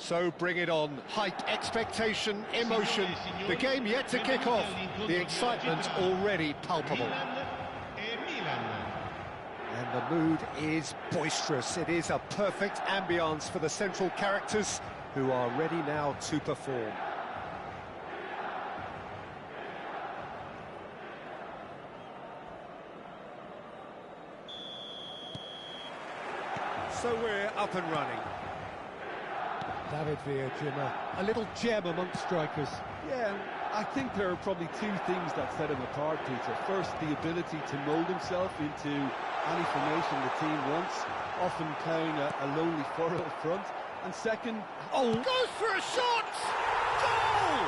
So bring it on. Hype, expectation, emotion. The game yet to kick off. The excitement already palpable. And the mood is boisterous. It is a perfect ambience for the central characters who are ready now to perform. So we're up and running. David Villa, Jimmer, a little gem amongst strikers. Yeah, I think there are probably two things that set him apart, Peter. First, the ability to mould himself into any formation the team wants, often playing a lonely furrow front. And second... Oh, goes for a shot! Goal!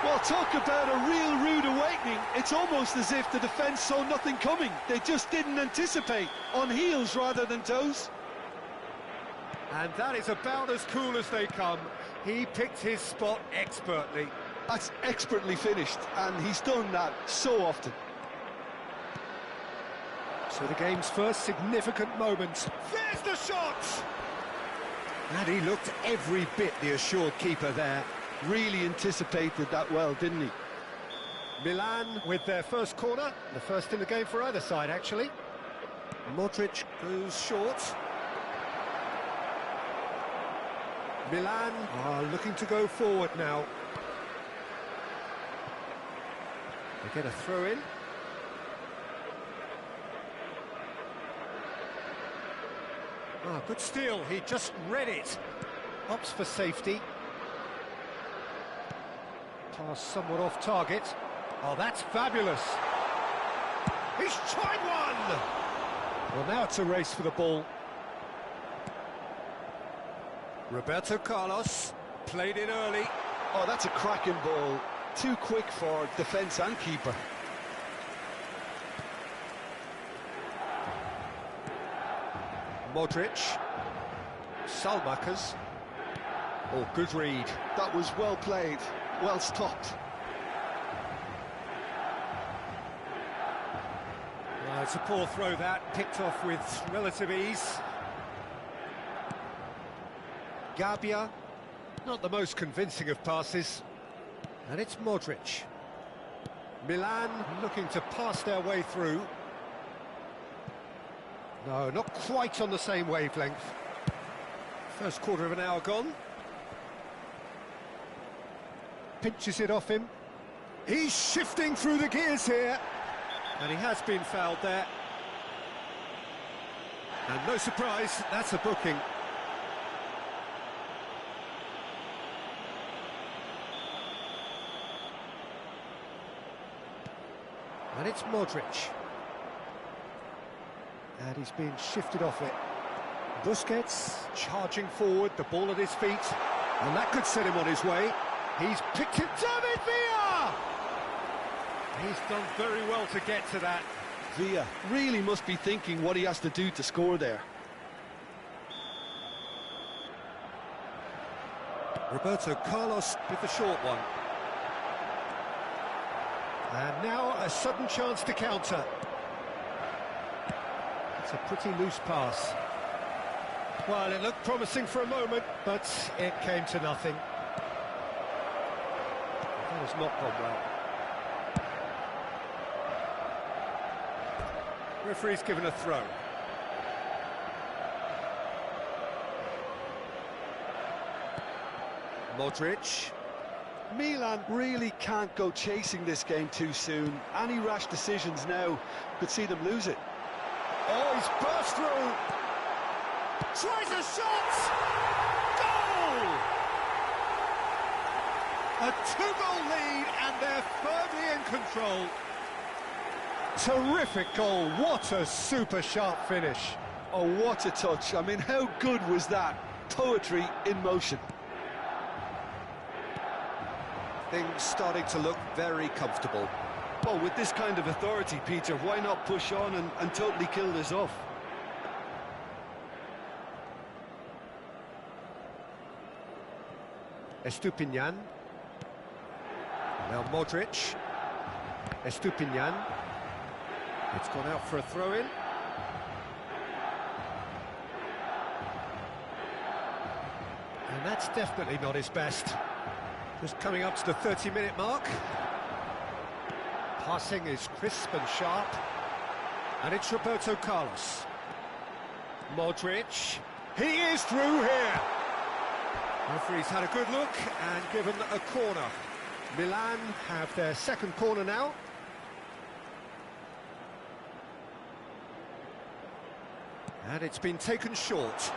Well, talk about a real rude awakening. It's almost as if the defence saw nothing coming. They just didn't anticipate, on heels rather than toes. And that is about as cool as they come. He picked his spot expertly. That's expertly finished, and he's done that so often. So the game's first significant moment. There's the shot! And he looked every bit the assured keeper there. Really anticipated that well, didn't he? Milan with their first corner. The first in the game for either side, actually. Modric goes short. Milan are looking to go forward now. They get a throw in. Ah, good steal, he just read it. Opts for safety. Pass somewhat off target. Oh, that's fabulous. He's tried one! Well, now it's a race for the ball. Roberto Carlos played it early. Oh, that's a cracking ball. Too quick for defence and keeper. Modric. Salmakers. Oh, good read. That was well played, well stopped. It's a poor throw that, picked off with relative ease. Gabia, not the most convincing of passes. And it's Modric. Milan looking to pass their way through. No, not quite on the same wavelength. First quarter of an hour gone. Pinches it off him. He's shifting through the gears here. And he has been fouled there. And no surprise, that's a booking. And it's Modric. And he's been shifted off it. Busquets charging forward, the ball at his feet. And that could set him on his way. He's picked it. David Villa! He's done very well to get to that. Villa really must be thinking what he has to do to score there. Roberto Carlos with the short one. And now a sudden chance to counter. It's a pretty loose pass. Well, it looked promising for a moment, but it came to nothing. That has not gone well. Referee's given a throw. Modric. Milan really can't go chasing this game too soon. Any rash decisions now could see them lose it. Oh, he's burst through. Tries a shot. Goal! A two-goal lead, and they're firmly in control. Terrific goal. What a super sharp finish. Oh, what a touch. I mean, how good was that? Poetry in motion. Things starting to look very comfortable. Well, with this kind of authority, Peter, why not push on and totally kill this off? Estupinian. Now Modric. Estupinian. It's gone out for a throw-in. And And that's definitely not his best. Just coming up to the 30-minute mark. Passing is crisp and sharp. And it's Roberto Carlos. Modric. He is through here. Referee's had a good look and given a corner. Milan have their second corner now. And it's been taken short.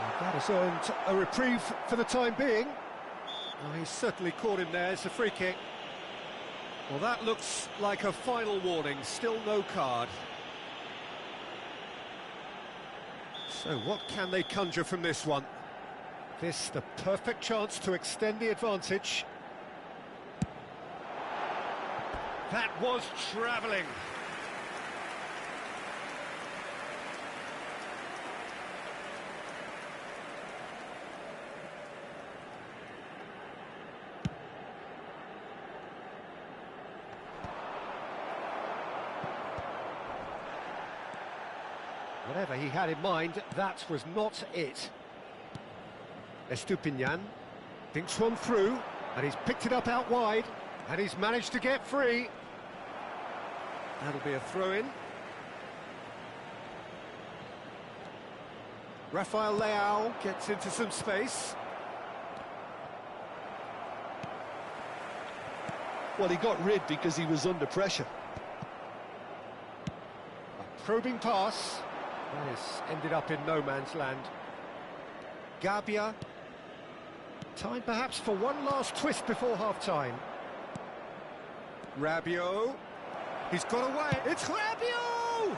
And that has earned a reprieve for the time being. Well, he's certainly caught him there. It's a free kick. Well, that looks like a final warning. Still no card. So what can they conjure from this one? This the perfect chance to extend the advantage. That was travelling. Whatever he had in mind, that was not it. Estupinian thinks one through, and he's picked it up out wide, and he's managed to get free. That'll be a throw-in. Rafael Leao gets into some space. Well, he got rid because he was under pressure. A probing pass. That has ended up in no man's land. Gabia. Time perhaps for one last twist before half-time. Rabiot. He's got away. It's Rabiot!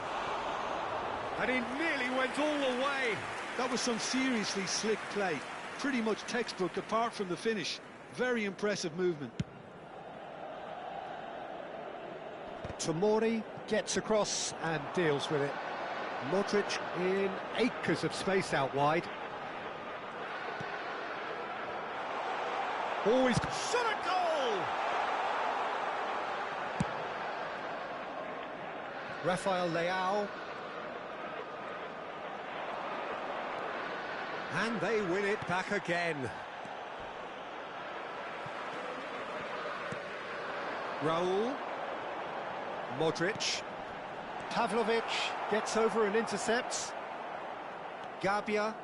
And he nearly went all the way. That was some seriously slick play. Pretty much textbook apart from the finish. Very impressive movement. Tomori gets across and deals with it. Modric in acres of space out wide. Always shot a goal! Rafael Leao. And they win it back again. Raul. Modric. Pavlovic gets over and intercepts. Gabia.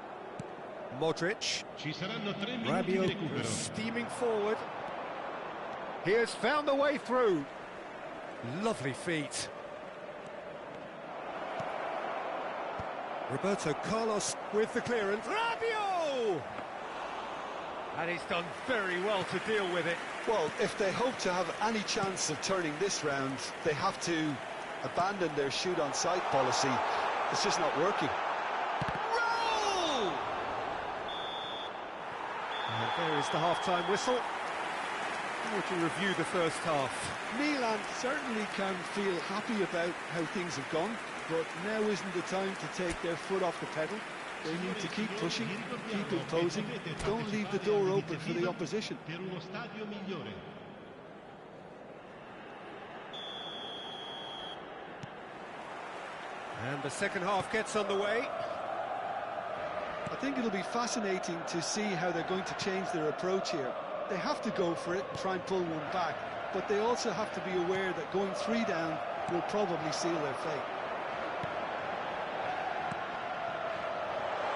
Modric. Rabiot steaming forward. He has found the way through. Lovely feet. Roberto Carlos with the clearance. Rabiot! And he's done very well to deal with it. Well, if they hope to have any chance of turning this round, they have to abandon their shoot-on-sight policy. It's just not working. Roll! And there is the half-time whistle. How would you review the first half? Milan certainly can feel happy about how things have gone, but now isn't the time to take their foot off the pedal. They need to keep pushing, keep imposing, don't leave the door open for the opposition. And the second half gets underway. I think it'll be fascinating to see how they're going to change their approach here. They have to go for it and try and pull one back, but they also have to be aware that going 3 down will probably seal their fate.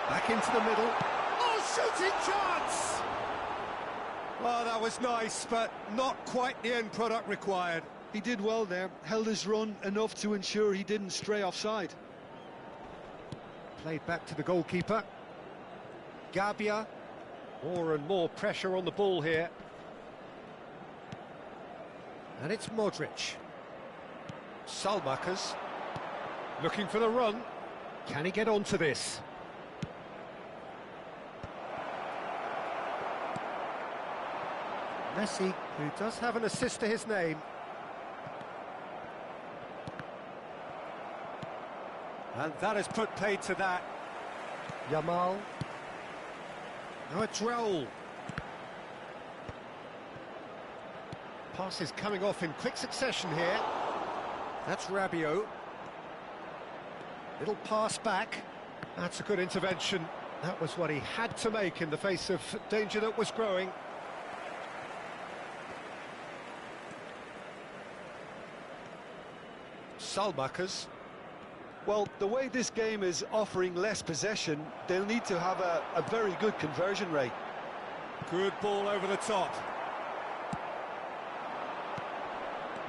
Back into the middle. Oh, shooting chance! Well, that was nice, but not quite the end product required. He did well there, held his run enough to ensure he didn't stray offside. Played back to the goalkeeper. Gabia. More and more pressure on the ball here. And it's Modric. Salmakers. Looking for the run. Can he get onto this? Messi, who does have an assist to his name. And that has put paid to that. Yamal. Now it's Raul. Pass is coming off in quick succession here. That's Rabiot. Little pass back. That's a good intervention. That was what he had to make in the face of danger that was growing. Salmakers. Well, the way this game is offering less possession, they'll need to have a very good conversion rate. Good ball over the top.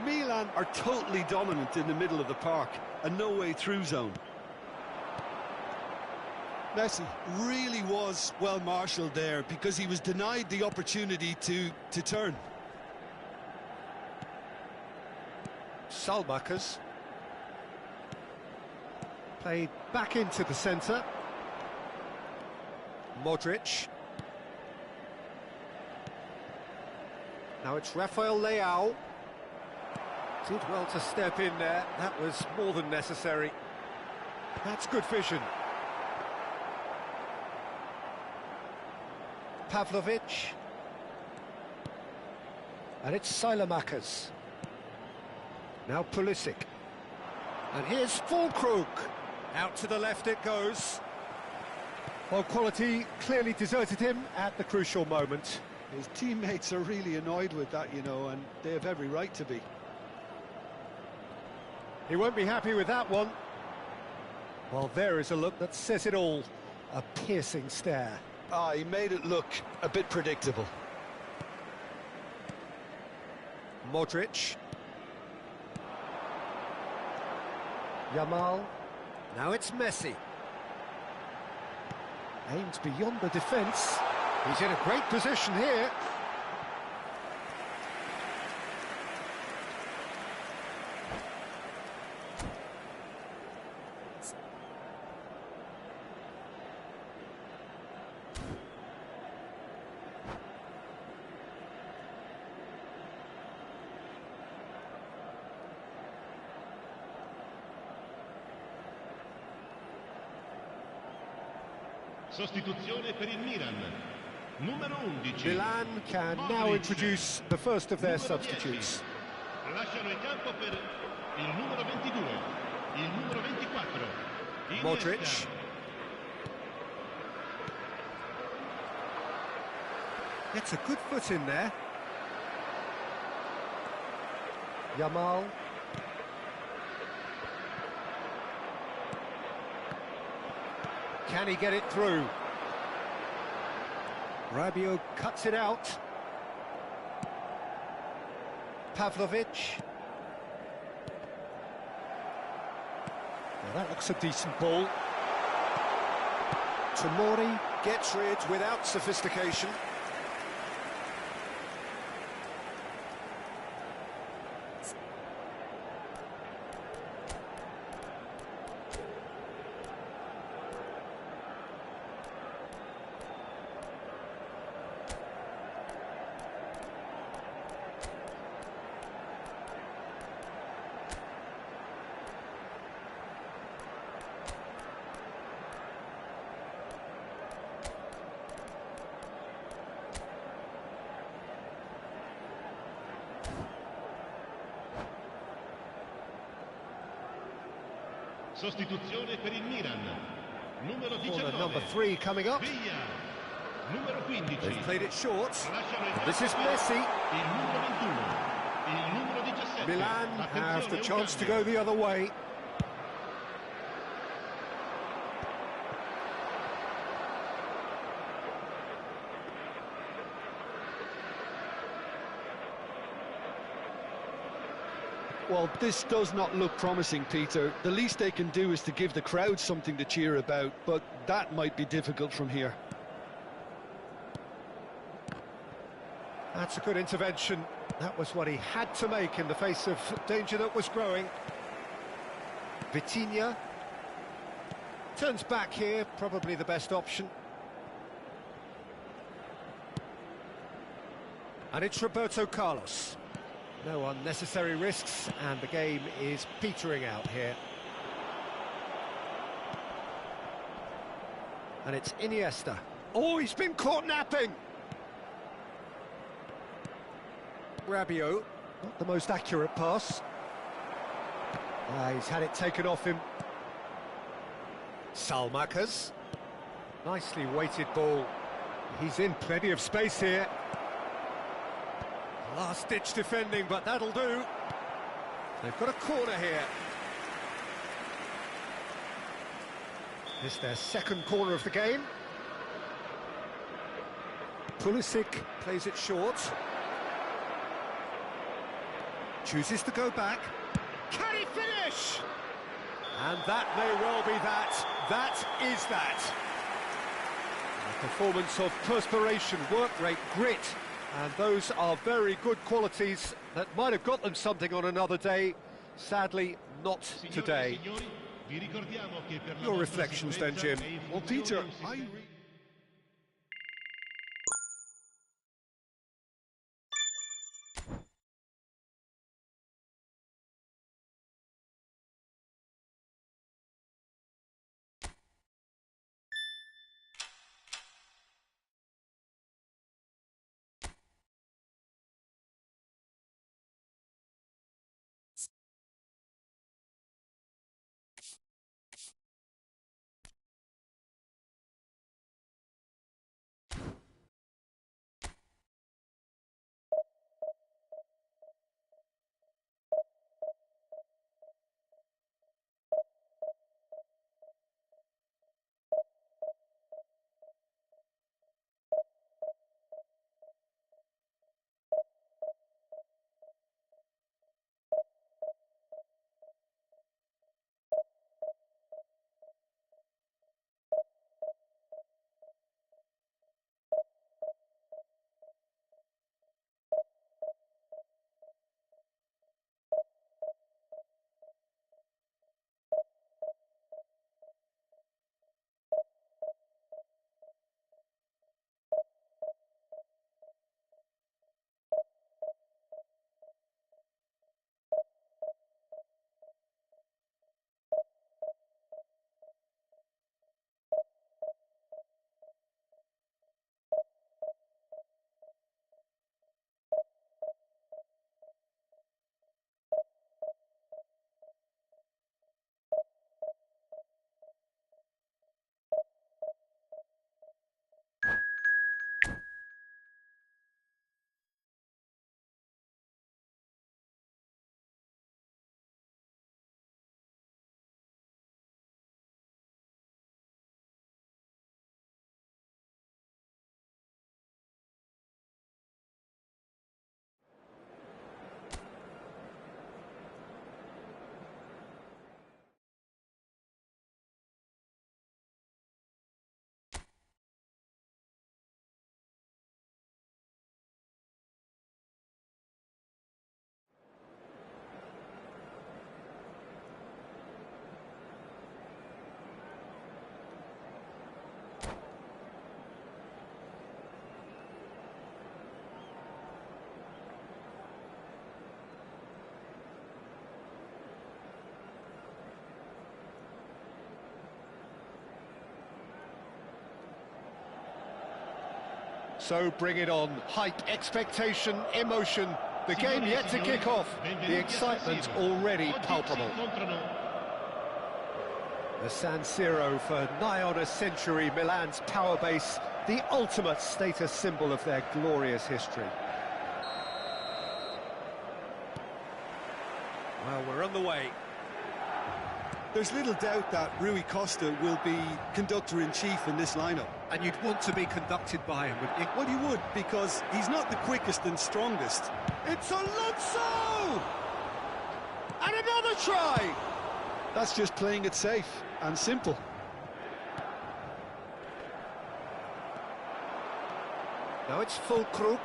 Milan are totally dominant in the middle of the park, a no-way through zone. Messi really was well marshalled there because he was denied the opportunity to turn. Salmakers. Played back into the centre. Modric. Now it's Rafael Leao. Did well to step in there. That was more than necessary. That's good vision. Pavlovic. And it's Salmakers. Now Pulisic. And here's Fulkrug. Out to the left it goes. Well, quality clearly deserted him at the crucial moment. His teammates are really annoyed with that, you know, and they have every right to be. He won't be happy with that one. Well, there is a look that says it all. A piercing stare. Ah, he made it look a bit predictable. Modric. Yamal. Now it's Messi. Aims beyond the defence. He's in a great position here. Sostituzione per il Milan. Numero 11. Milan can now introduce the first of their substitutes. Lasciano il campo per il numero 22, il numero 24. Modric. Gets a good foot in there. Yamal. Can he get it through? Rabiot cuts it out. Pavlovic. Well, that looks a decent ball. Tomori gets rid without sophistication. Sostituzione per il Milan. Numero 19. Corner number 3 coming up. Via. Numero 15. They've played it short. Lasciano il campo This is per Messi. il numero 21, il numero 17. Milan have the Attenzione, chance to un cambio. go the other way. Well, this does not look promising, Peter. The least they can do is to give the crowd something to cheer about, but that might be difficult from here. That's a good intervention. That was what he had to make in the face of danger that was growing. Vitinha turns back here, probably the best option. And it's Roberto Carlos. No unnecessary risks, and the game is petering out here. And it's Iniesta. Oh, he's been caught napping! Rabiot, not the most accurate pass. He's had it taken off him. Salmakers. Nicely weighted ball. He's in plenty of space here. Last-ditch defending, but that'll do. They've got a corner here. This is their second corner of the game. Pulisic plays it short. Chooses to go back. Can he finish? And that may well be that. That is that. A performance of perspiration, work rate, grit. And those are very good qualities that might have got them something on another day. Sadly, not today. Your reflections then, Jim? Well, Peter, So bring it on. Hype, expectation, emotion. The game yet to kick off. The excitement already palpable. The San Siro for nigh on a century, Milan's power base, the ultimate status symbol of their glorious history. Well, we're on the way. there's little doubt that Rui Costa will be conductor-in-chief in this lineup. And you'd want to be conducted by him, wouldn't you? Well, you would, because he's not the quickest and strongest. It's Alonso! And another try! That's just playing it safe and simple. Now it's full Krug.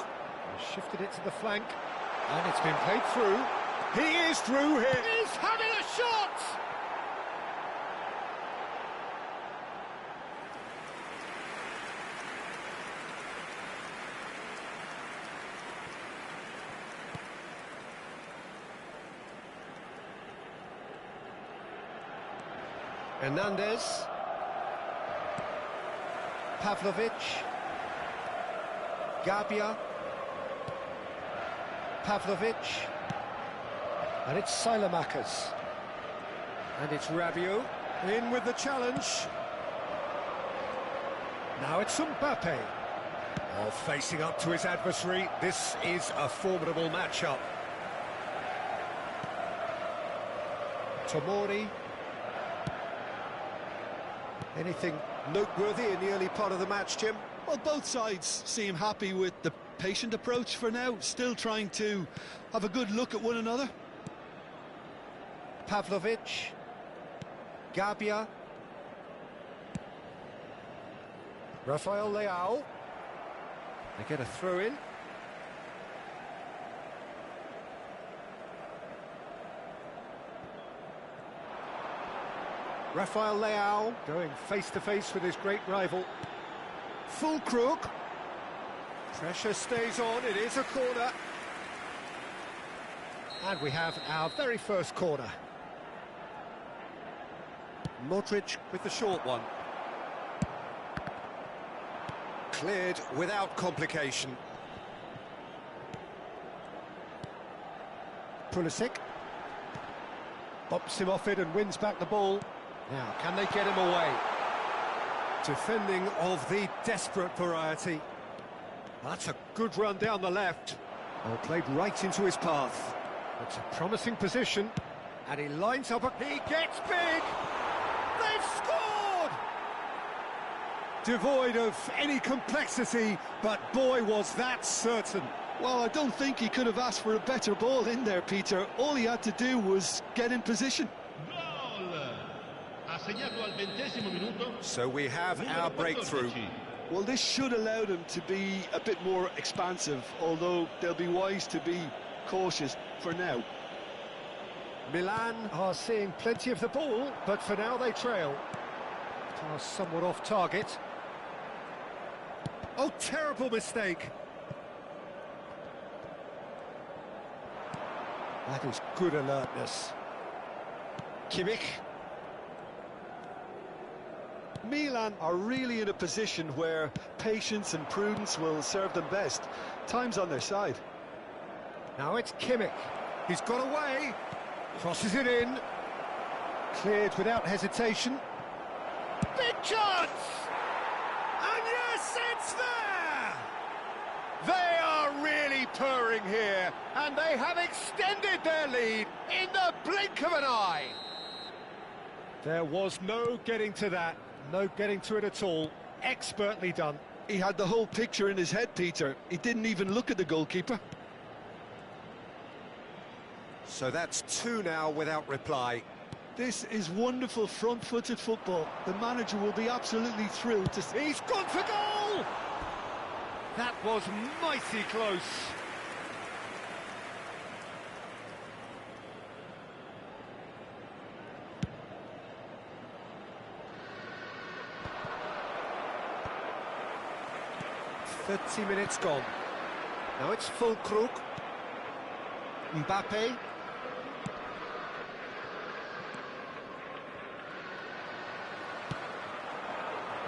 Shifted it to the flank. And it's been played through. He is through here. He's having a shot! Hernandez. Pavlovic. Gabia. Pavlovic. And it's Silamakis. And it's Rabiot in with the challenge. Now it's Mbappe. Oh, facing up to his adversary, this is a formidable matchup. Tomori. Anything noteworthy in the early part of the match, Jim? Well, both sides seem happy with the patient approach for now, still trying to have a good look at one another. Pavlovic. Gabia. Rafael Leao. They get a throw in. Rafael Leao going face to face with his great rival. Full crook. Pressure stays on, it is a corner. And we have our very first corner. Modric with the short one. Cleared without complication. Pulisic. Bops him off it and wins back the ball. Now, can they get him away? Defending of the desperate variety. That's a good run down the left. Oh, played right into his path. It's a promising position. And he lines up, he gets big! They've scored! Devoid of any complexity, but boy, was that certain. Well, I don't think he could have asked for a better ball in there, Peter. All he had to do was get in position. So we have our breakthrough. Well, this should allow them to be a bit more expansive, although they'll be wise to be cautious for now. Milan are seeing plenty of the ball, but for now they trail. Pass somewhat off target. Oh, terrible mistake. That is good alertness. Kimmich. Milan are really in a position where patience and prudence will serve them best. Time's on their side. Now it's Kimmich. He's got away. Crosses it in. Cleared without hesitation. Big chance! And yes, it's there! They are really purring here, and they have extended their lead in the blink of an eye. There was no getting to that. No getting to it at all. Expertly done. He had the whole picture in his head, Peter. He didn't even look at the goalkeeper. So that's two now without reply. This is wonderful front-footed football. The manager will be absolutely thrilled to see. He's gone for goal! That was mighty close. "30 minutes gone. Now it's full crook. Mbappe.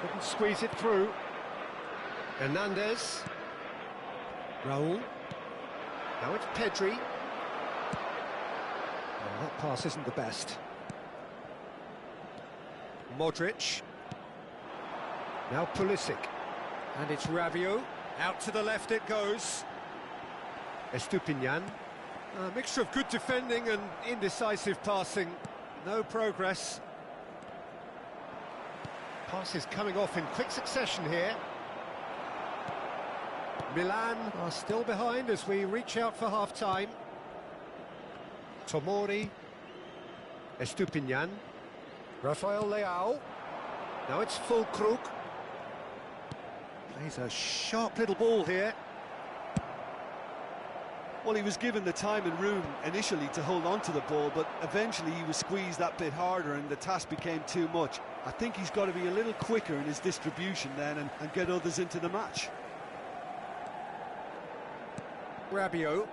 Couldn't squeeze it through. Hernandez. Raul. Now it's Pedri. Oh, that pass isn't the best. Modric. Now Pulisic. And it's Rabiot. Out to the left it goes. Estupinian. A mixture of good defending and indecisive passing. No progress. Passes coming off in quick succession here. Milan are still behind as we reach out for half-time. Tomori. Estupinian. Rafael Leao. Now it's full crook. Plays a sharp little ball here. Well, he was given the time and room initially to hold on to the ball, but eventually he was squeezed that bit harder and the task became too much. I think he's got to be a little quicker in his distribution then and get others into the match. Rabiot.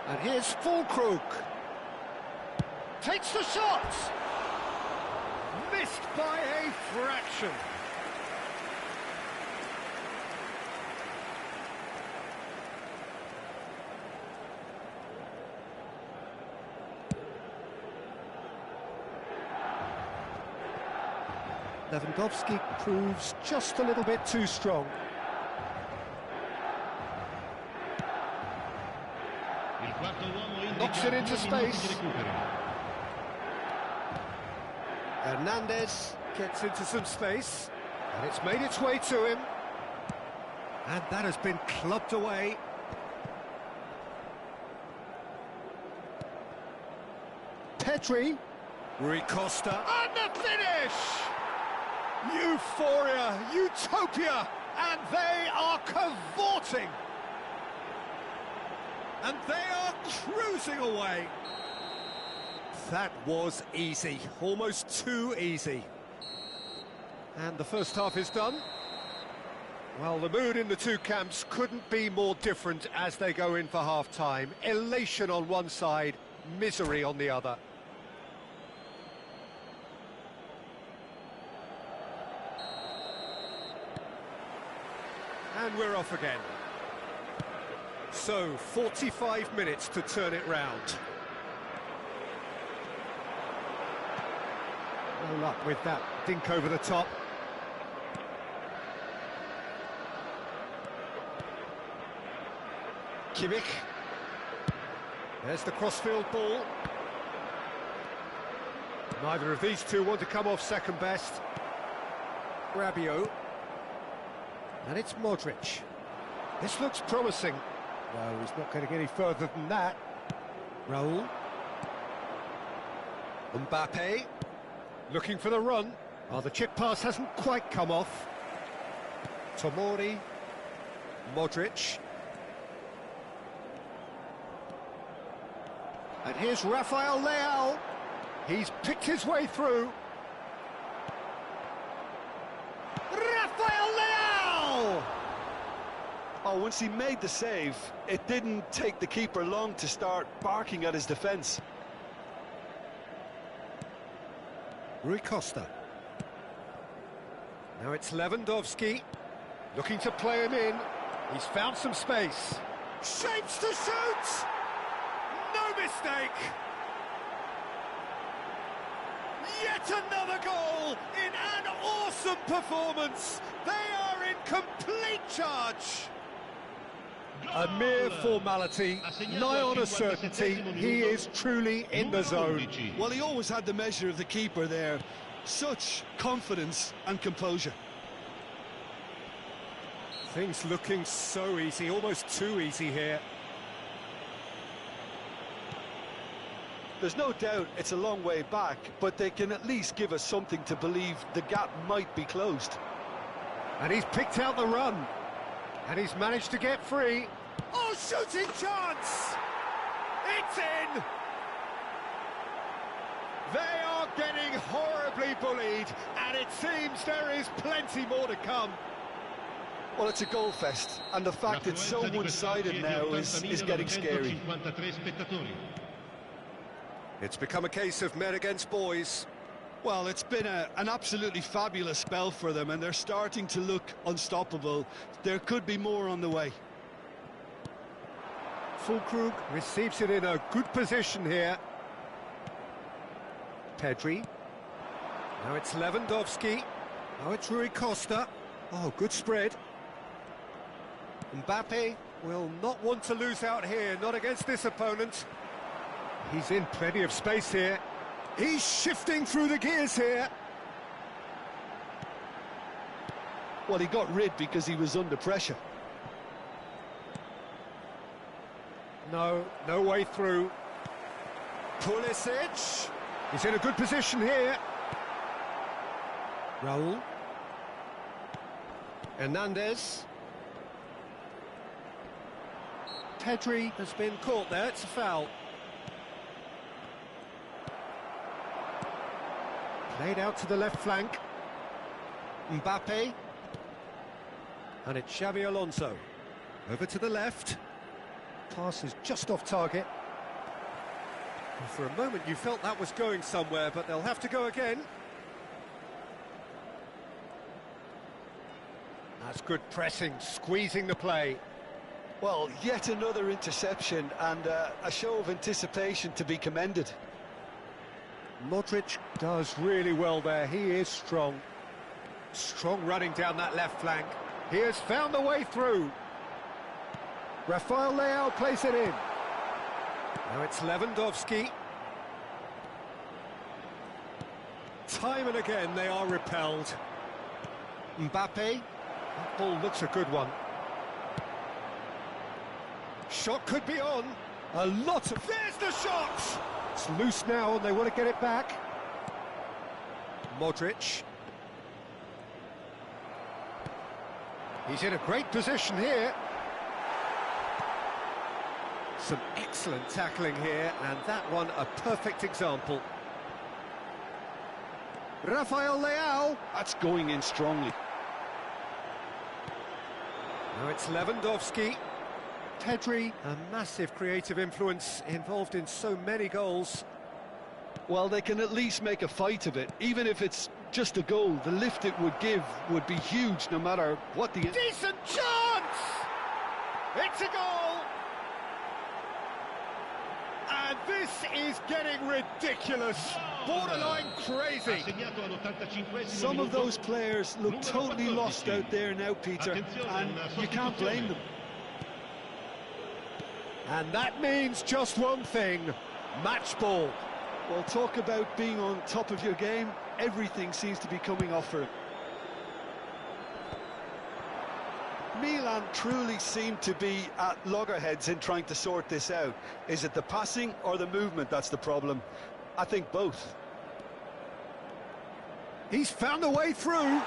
And here's Fulkrug. Takes the shot! Missed by a fraction. Lewandowski proves just a little bit too strong. Knocks it into space. Hernandez gets into some space, and it's made its way to him. And that has been clubbed away. Pedri. Rui Costa. And the finish! Euphoria, utopia, and they are cavorting. And they are cruising away. That was easy, almost too easy. And the first half is done. Well, the mood in the two camps couldn't be more different as they go in for half-time. Elation on one side, misery on the other. And we're off again. So, 45 minutes to turn it round. No luck with that dink over the top. Kimmich. There's the crossfield ball. Neither of these two want to come off second best. Rabiot. And it's Modric. This looks promising. No, he's not getting any further than that. Raul. Mbappe. Looking for the run. Oh, the chip pass hasn't quite come off. Tomori. Modric. And here's Rafael Leao. He's picked his way through. Rafael Leao! Oh, once he made the save, it didn't take the keeper long to start barking at his defence. Rui Costa. Now it's Lewandowski, looking to play him in. He's found some space. Shapes to shoot! No mistake! Yet another goal in an awesome performance. They are in complete charge. A mere formality, nigh on a certainty. He is truly in the zone. Well, he always had the measure of the keeper there. Such confidence and composure. Things looking so easy, almost too easy here. There's no doubt it's a long way back, but they can at least give us something to believe the gap might be closed. And he's picked out the run. And he's managed to get free. Oh, shooting chance! It's in! They are getting horribly bullied, and it seems there is plenty more to come. Well, it's a goal fest, and the fact it's so one-sided now is getting scary. It's become a case of men against boys. Well, it's been an absolutely fabulous spell for them, and they're starting to look unstoppable. There could be more on the way. Fulkrug receives it in a good position here. Pedri. Now it's Lewandowski. Now it's Rui Costa. Oh, good spread. Mbappe will not want to lose out here, not against this opponent. He's in plenty of space here. He's shifting through the gears here. Well, he got rid because he was under pressure. No way through. Pulisic. He's in a good position here. Raul. Hernandez. Pedri has been caught there, it's a foul. Played out to the left flank. Mbappe. And it's Xabi Alonso. Over to the left. Pass is just off target. And for a moment you felt that was going somewhere, but they'll have to go again. That's good pressing, squeezing the play. Well, yet another interception and a show of anticipation to be commended. Modric does really well there, he is strong. Strong running down that left flank. He has found the way through. Rafael Leao plays it in. Now it's Lewandowski. Time and again they are repelled. Mbappe. That ball looks a good one. Shot could be on. A lot of... There's the shot! It's loose now and they want to get it back. Modric. He's in a great position here. Some excellent tackling here, and that one a perfect example. Rafael Leao. That's going in strongly. Now it's Lewandowski. Pedri, a massive creative influence, involved in so many goals. Well, they can at least make a fight of it. Even if it's just a goal, the lift it would give would be huge no matter what the... Decent chance! It's a goal! And this is getting ridiculous. Borderline crazy. Some of those players look totally lost out there now, Peter, and you can't blame them. And that means just one thing, match ball. Well, talk about being on top of your game. Everything seems to be coming off for him. Milan truly seem to be at loggerheads in trying to sort this out. Is it the passing or the movement that's the problem? I think both. He's found a way through.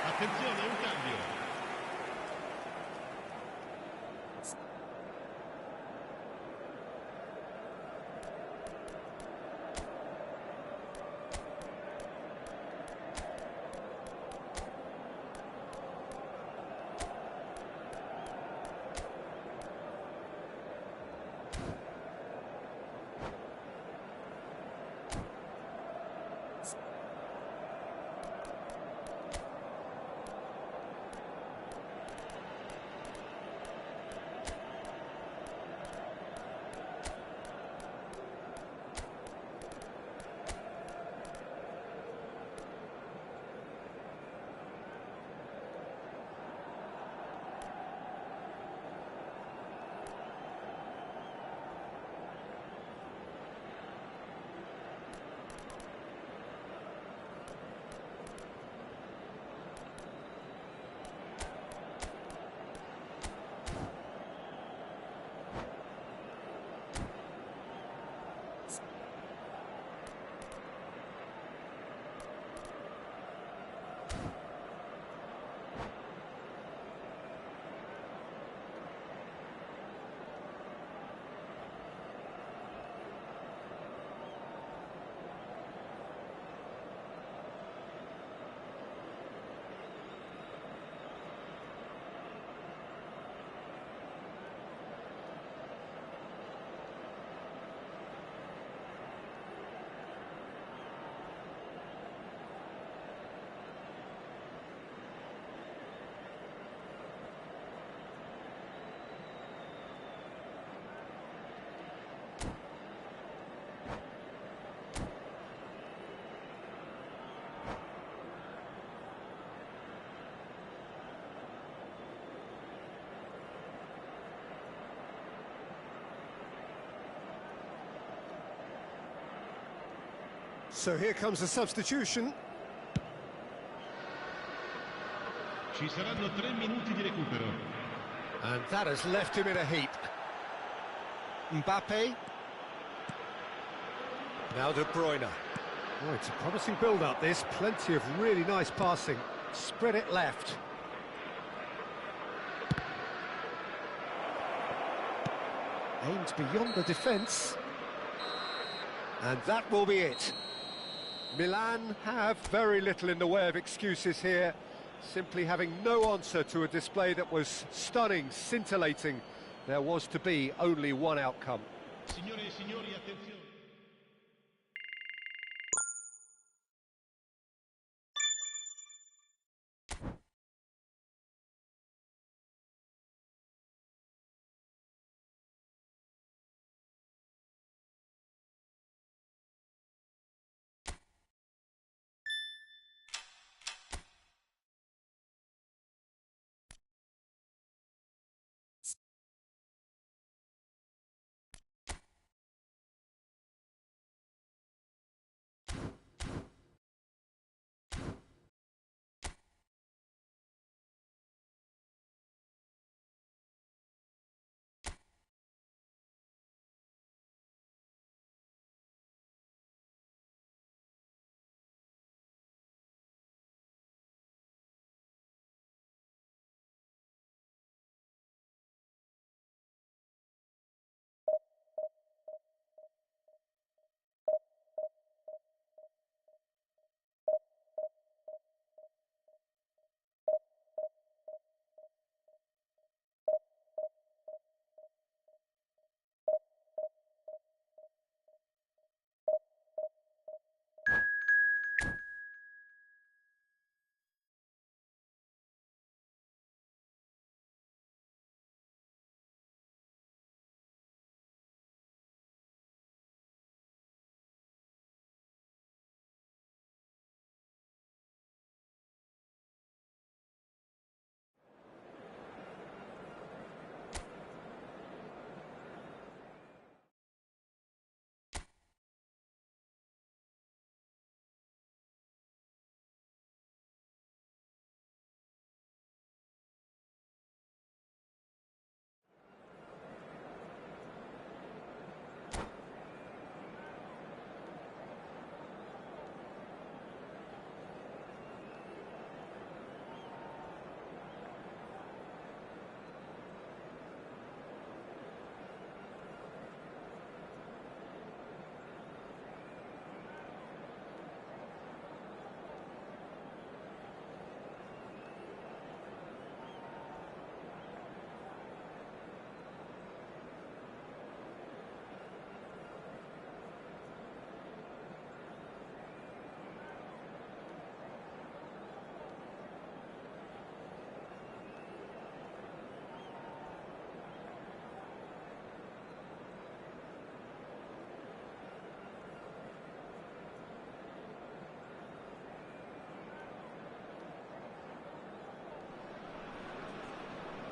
Attenzione, un cambio. So here comes the substitution. Ci saranno 3 minuti di recupero. And that has left him in a heap. Mbappe. Now De Bruyne. Oh, it's a promising build-up, this. Plenty of really nice passing. Spread it left. Aimed beyond the defence. And that will be it. Milan have very little in the way of excuses here, simply having no answer to a display that was stunning, scintillating. There was to be only one outcome. Signore e signori, attenzione.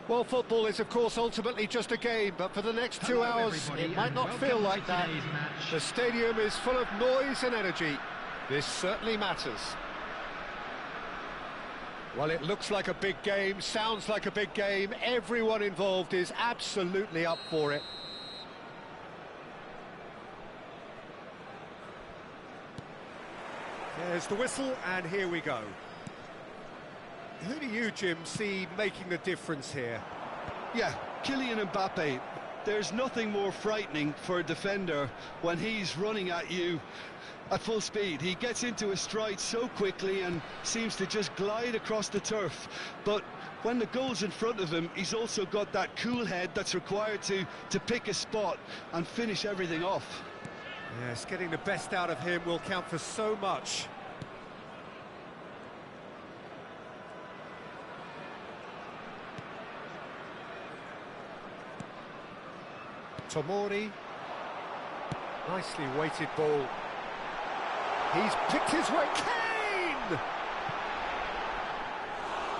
Well, football is, of course, ultimately just a game, but for the next 2 hours, it might not feel like that. The stadium is full of noise and energy. This certainly matters. Well, it looks like a big game, sounds like a big game. Everyone involved is absolutely up for it. There's the whistle, and here we go. Who do you, Jim, see making the difference here? Yeah, Kylian Mbappe. There's nothing more frightening for a defender when he's running at you at full speed. He gets into a stride so quickly and seems to just glide across the turf. But when the goal's in front of him, he's also got that cool head that's required to pick a spot and finish everything off. Yes, getting the best out of him will count for so much. Tomori. Nicely weighted ball. He's picked his way, Kane!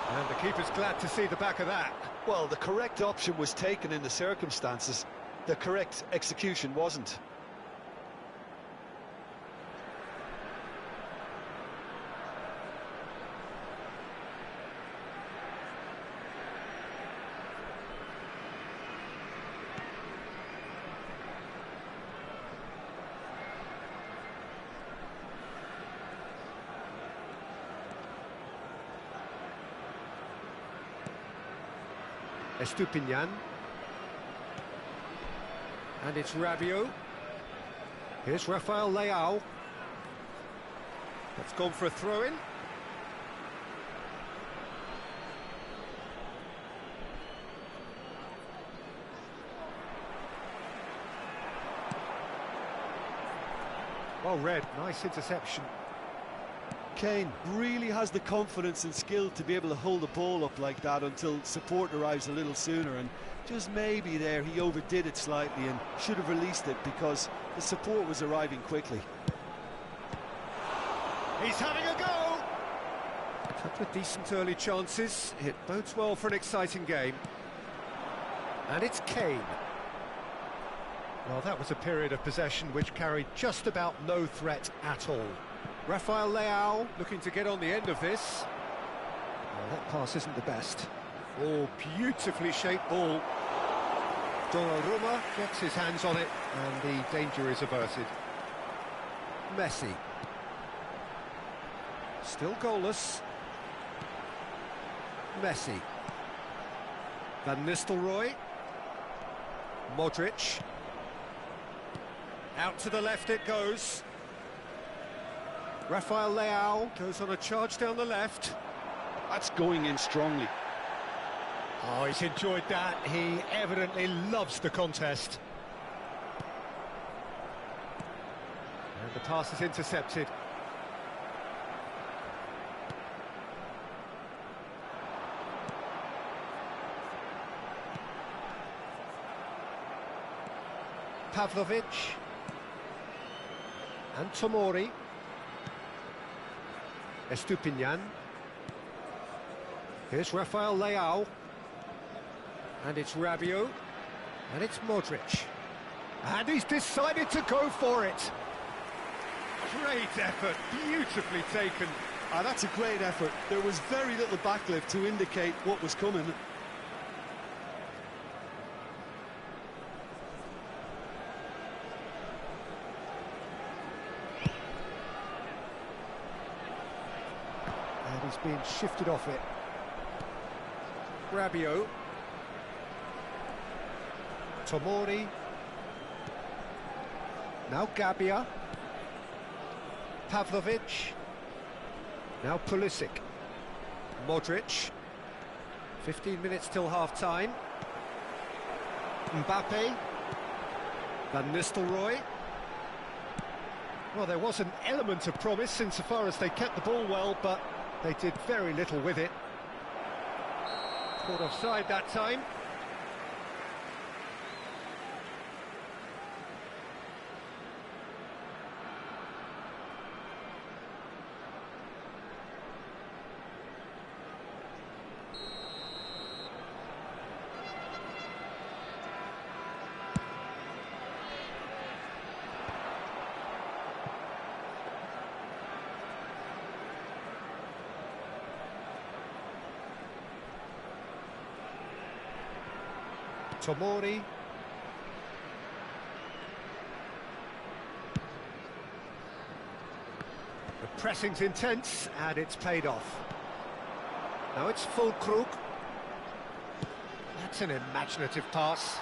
And the keeper's glad to see the back of that. Well, the correct option was taken in the circumstances. The correct execution wasn't. Estupinian. And it's Rabiot. Here's Rafael Leao. That's gone for a throw-in. Well read, nice interception. Kane really has the confidence and skill to be able to hold the ball up like that until support arrives a little sooner, and just maybe there he overdid it slightly and should have released it because the support was arriving quickly. He's having a go! A couple of decent early chances. It bodes well for an exciting game. And it's Kane. Well, that was a period of possession which carried just about no threat at all. Rafael Leao looking to get on the end of this. Well, that pass isn't the best. Oh, beautifully shaped ball. Donnarumma gets his hands on it, and the danger is averted. Messi. Still goalless. Messi. Van Nistelrooy. Modric. Out to the left it goes. Rafael Leao goes on a charge down the left. That's going in strongly. Oh, he's enjoyed that. He evidently loves the contest. And the pass is intercepted. Pavlovic. And Tomori. Estupinian. Here's Rafael Leao. And it's Rabiot. And it's Modric. And he's decided to go for it. Great effort, beautifully taken. That's a great effort. There was very little backlift to indicate what was coming. And he's being shifted off it. Rabiot. Tomori. Now Gabbia. Pavlovic. Now Pulisic. Modric. 15 minutes till half-time. Mbappe. Van Nistelrooy. Well, there was an element of promise insofar as they kept the ball well, but they did very little with it. Caught offside that time. Tomori. The pressing's intense, and it's paid off. Now it's full Krug. That's an imaginative pass.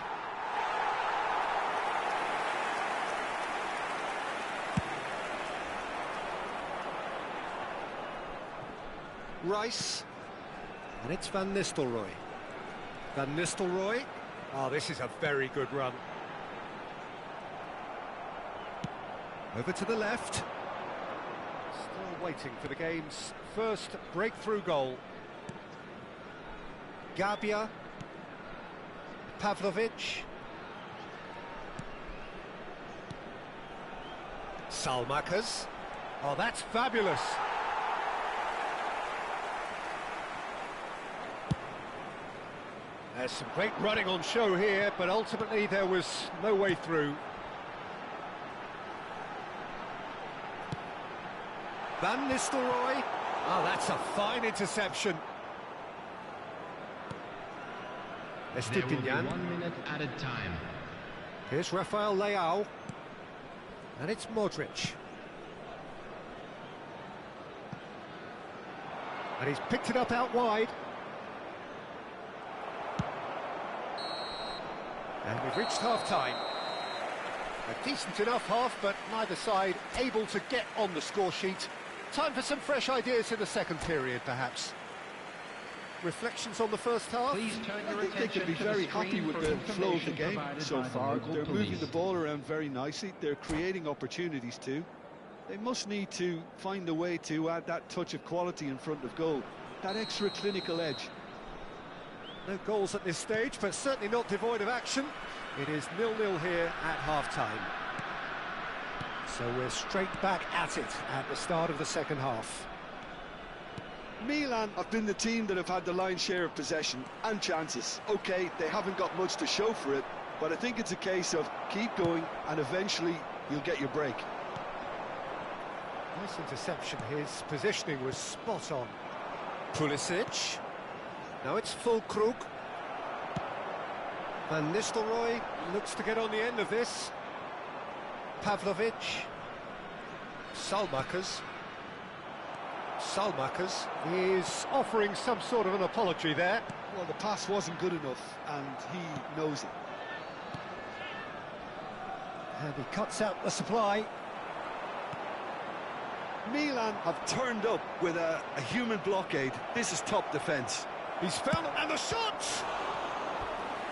Rice. And it's Van Nistelrooy. Van Nistelrooy. Oh, this is a very good run. Over to the left. Still waiting for the game's first breakthrough goal. Gabia. Pavlovic. Salmakas. Oh, that's fabulous. There's some great running on show here, but ultimately there was no way through. Van Nistelrooy. Oh, that's a fine interception. There will be 1 minute added time. Here's Rafael Leao. And it's Modric. And he's picked it up out wide. And we've reached half-time. A decent enough half, but neither side able to get on the score sheet. Time for some fresh ideas in the second period, perhaps. Reflections on the first half? Please turn your I think they attention could be to very the screen happy with for the flow of the information game provided so by the far. local They're police. moving the ball around very nicely. They're creating opportunities too. They must need to find a way to add that touch of quality in front of goal, that extra clinical edge. No goals at this stage, but certainly not devoid of action. It is 0-0 here at half-time. So we're straight back at it at the start of the second half. Milan have been the team that have had the lion's share of possession and chances. OK, they haven't got much to show for it, but I think it's a case of keep going and eventually you'll get your break. Nice interception. His positioning was spot on. Pulisic. Now it's full Krug. Van Nistelrooy looks to get on the end of this. Pavlovic. Salmakas. Salmakas is offering some sort of an apology there. Well, the pass wasn't good enough and he knows it. And he cuts out the supply. Milan have turned up with a human blockade. This is top defence. He's found it, and the shots!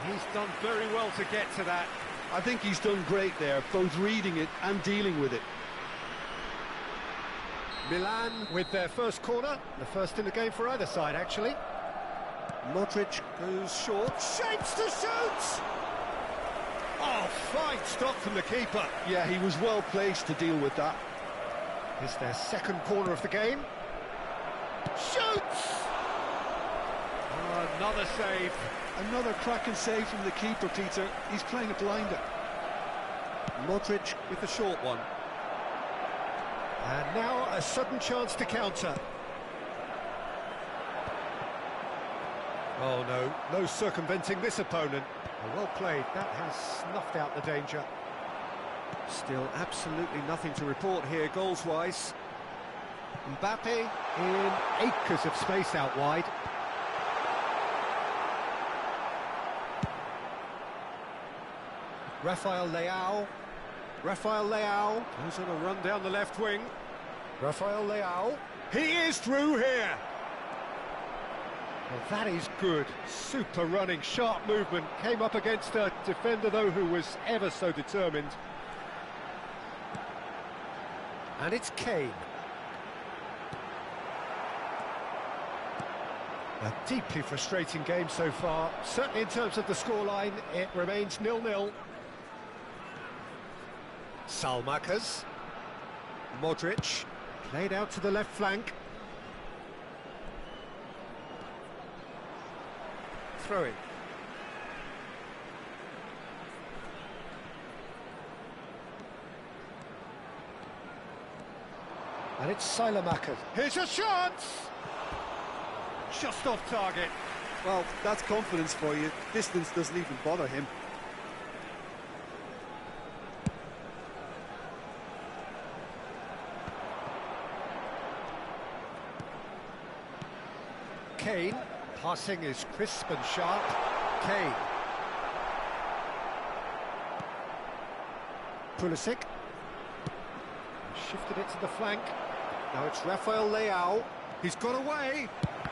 He's done very well to get to that. I think he's done great there, both reading it and dealing with it. Milan with their first corner, the first in the game for either side, actually. Modric goes short, shapes to shoot! Oh, fine stop from the keeper. Yeah, he was well placed to deal with that. It's their second corner of the game. Shoots! Oh, another save. Another cracking save from the keeper, Peter. He's playing a blinder. Modric with the short one. And now a sudden chance to counter. Oh no, no circumventing this opponent. Well played, that has snuffed out the danger. Still absolutely nothing to report here goals-wise. Mbappe in acres of space out wide. Rafael Leao. Rafael Leao goes on a run down the left wing. Rafael Leao. He is through here. Well, that is good. Super running, sharp movement. Came up against a defender, though, who was ever so determined. And it's Kane. A deeply frustrating game so far. Certainly in terms of the scoreline, it remains 0-0. Salmakas. Modric. Played out to the left flank. Throw-in. And it's Salmakas. Here's a chance! Just off target. Well, that's confidence for you. Distance doesn't even bother him. Kane, passing is crisp and sharp. Kane. Pulisic. Shifted it to the flank. Now it's Rafael Leao. He's got away.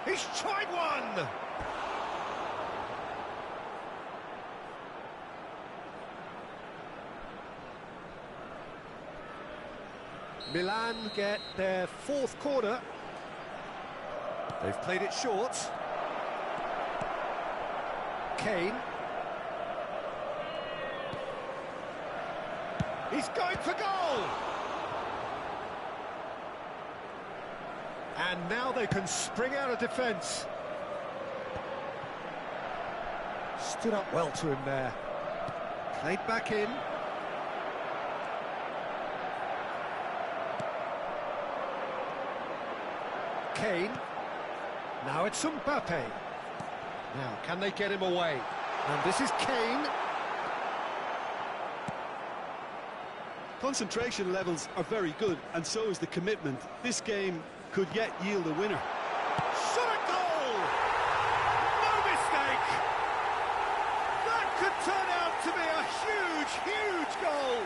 He's tried one. Milan get their fourth corner. They've played it short. Kane. He's going for goal! And now they can spring out of defence. Stood up well to him there. Played back in. Kane. Now it's Mbappe. Now, can they get him away? And this is Kane. Concentration levels are very good, and so is the commitment. This game could yet yield a winner. Shot at goal! No mistake! That could turn out to be a huge, huge goal!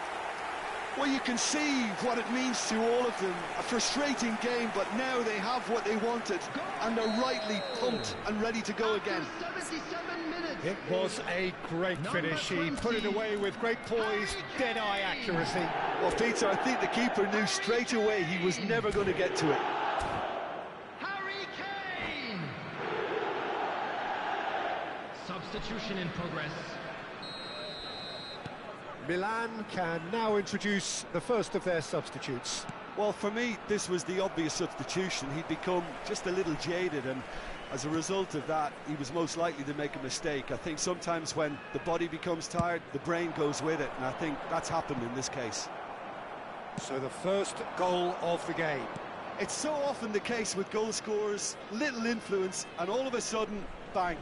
Well, you can see what it means to all of them. A frustrating game, but now they have what they wanted, and they're rightly pumped and ready to go again. 77 minutes. It was a great finish. He put it away with great poise, dead-eye accuracy. Well, Peter, I think the keeper knew straight away he was never going to get to it. Harry Kane. Substitution in progress. Milan can now introduce the first of their substitutes. Well, for me, this was the obvious substitution. He'd become just a little jaded, and as a result of that, he was most likely to make a mistake. I think sometimes when the body becomes tired, the brain goes with it, and I think that's happened in this case. So the first goal of the game. It's so often the case with goal scorers, little influence, and all of a sudden, bang.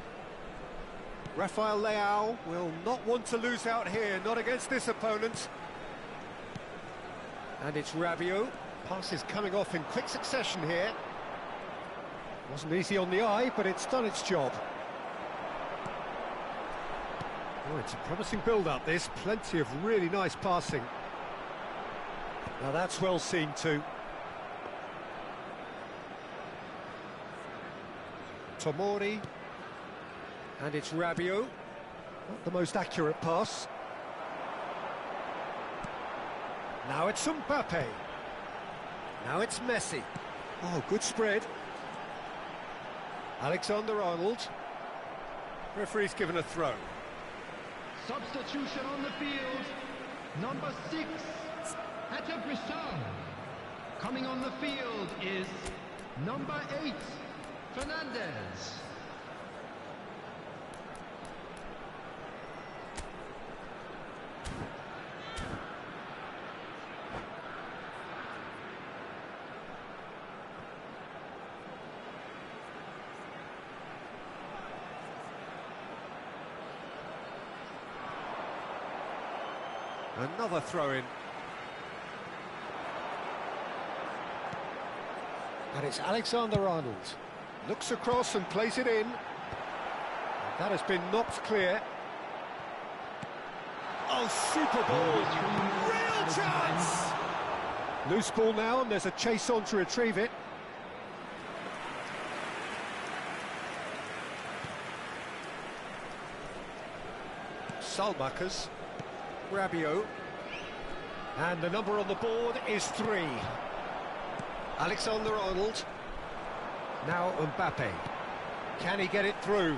Rafael Leao will not want to lose out here, not against this opponent. And it's Rabiot. Passes coming off in quick succession here. Wasn't easy on the eye, but it's done its job. Oh, it's a promising build-up, this. Plenty of really nice passing. Now that's well seen too. Tomori. And it's Rabiot. Not the most accurate pass. Now it's Mbappe. Now it's Messi. Oh, good spread. Alexander-Arnold. Referee's given a throw. Substitution on the field. Number 6, Brisson. Coming on the field is number 8, Fernandez. Another throw-in. And it's Alexander-Arnold. Looks across and plays it in. That has been knocked clear. Oh, super ball! Real chance! Loose ball now, and there's a chase on to retrieve it. Salmakers. Rabiot. And the number on the board is 3. Alexander-Arnold. Now Mbappe. Can he get it through?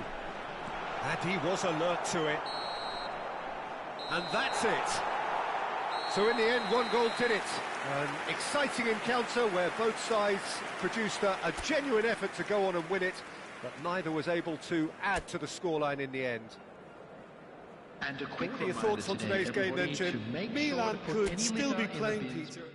And he was alert to it. And that's it. So in the end, one goal did it. An exciting encounter where both sides produced a genuine effort to go on and win it, but neither was able to add to the scoreline in the end. And a quick What are your reminder thoughts on today, today's game then, everybody, Jim? to make Milan sure to put could any still be litter in the playing, bins. Peter.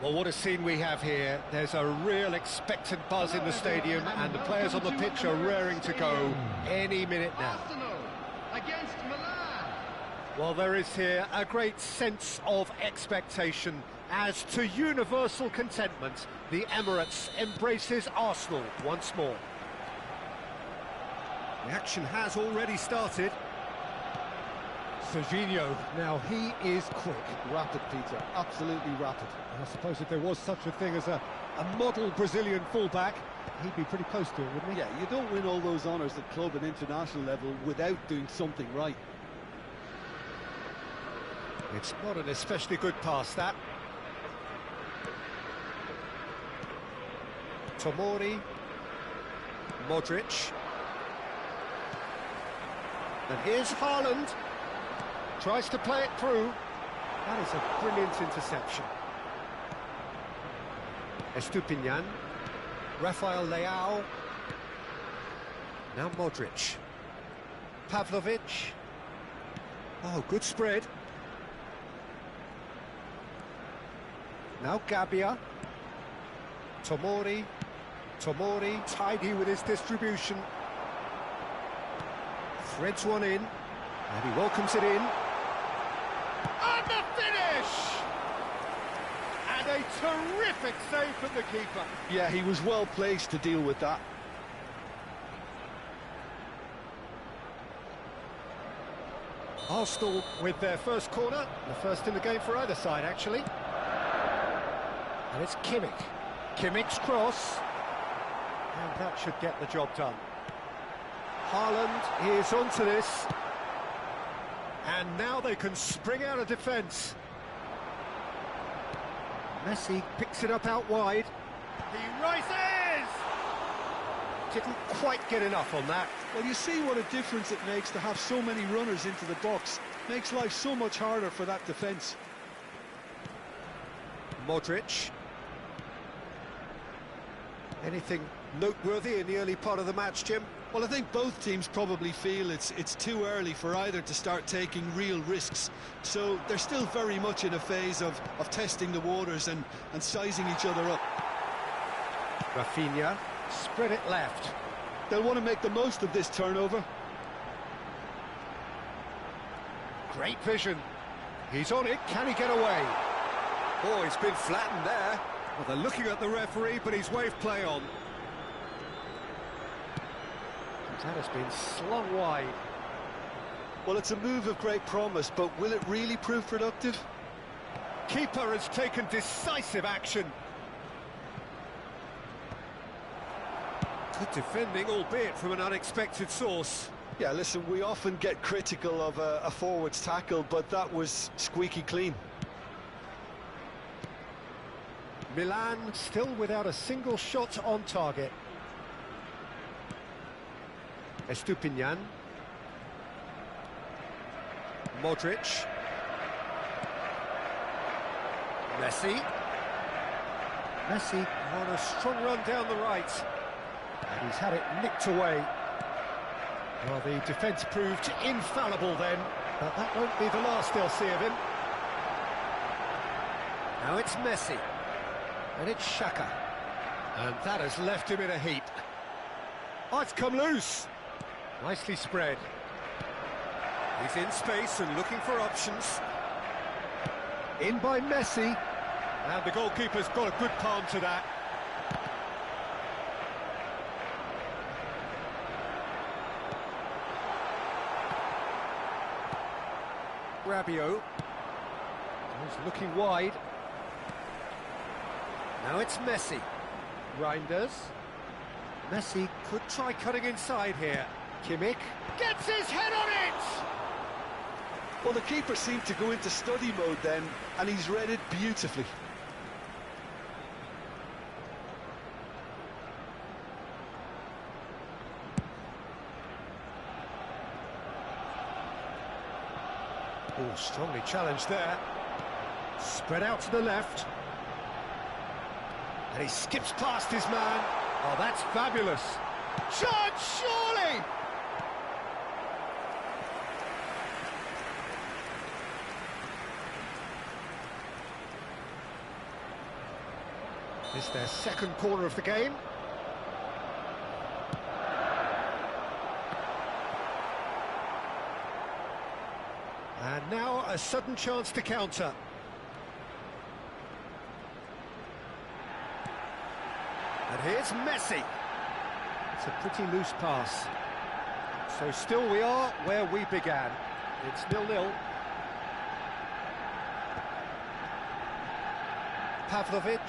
Well, what a scene we have here. There's a real expectant buzz in the stadium, and the players on the pitch are raring to go any minute now. Arsenal against Milan. Well, there is here a great sense of expectation. As to universal contentment, the Emirates embraces Arsenal once more. The action has already started. Serginho, now he is quick. Rapid, Peter, absolutely rapid. I suppose if there was such a thing as a model Brazilian fullback, he'd be pretty close to it, wouldn't he? Yeah, you don't win all those honours at club and international level without doing something right. It's not an especially good pass, that. Tomori, Modric. And here's Haaland. Tries to play it through. That is a brilliant interception. Estupinian. Rafael Leao. Now Modric. Pavlovic. Oh, good spread. Now Gabbia. Tomori. Tomori, tidy with his distribution. Threads one in, and he welcomes it in. And the finish! And a terrific save from the keeper. Yeah, he was well placed to deal with that. Arsenal with their first corner, the first in the game for either side, actually. And it's Kimmich. Kimmich's cross. And that should get the job done. Haaland is onto this. And now they can spring out of defence. Messi picks it up out wide. He rises! Didn't quite get enough on that. Well, you see what a difference it makes to have so many runners into the box. Makes life so much harder for that defence. Modric. Anything noteworthy in the early part of the match, Jim? Well, I think both teams probably feel it's too early for either to start taking real risks. So they're still very much in a phase of testing the waters and sizing each other up. Rafinha, spread it left. They'll want to make the most of this turnover. Great vision. He's on it, can he get away? Oh, he's been flattened there. Well, they're looking at the referee, but he's waved play on. That has been slung wide. Well, it's a move of great promise, but will it really prove productive? Keeper has taken decisive action. Good defending, albeit from an unexpected source. Yeah, listen, we often get critical of a forward's tackle, but that was squeaky clean. Milan still without a single shot on target. Estupinian. Modric. Messi. Messi on a strong run down the right. And he's had it nicked away. Well, the defence proved infallible then, but that won't be the last they'll see of him. Now it's Messi. And it's Xhaka. And that has left him in a heap. Oh, it's come loose. Nicely spread. He's in space and looking for options. In by Messi. And the goalkeeper's got a good palm to that. Rabiot. He's looking wide. Now it's Messi. Reinders. Messi could try cutting inside here. Kimmich gets his head on it! Well, the keeper seemed to go into study mode then, and he's read it beautifully. Oh, strongly challenged there. Spread out to the left. And he skips past his man. Oh, that's fabulous. Shot, surely! It's their second corner of the game. And now a sudden chance to counter. And here's Messi. It's a pretty loose pass. So still we are where we began. It's 0-0. Pavlovic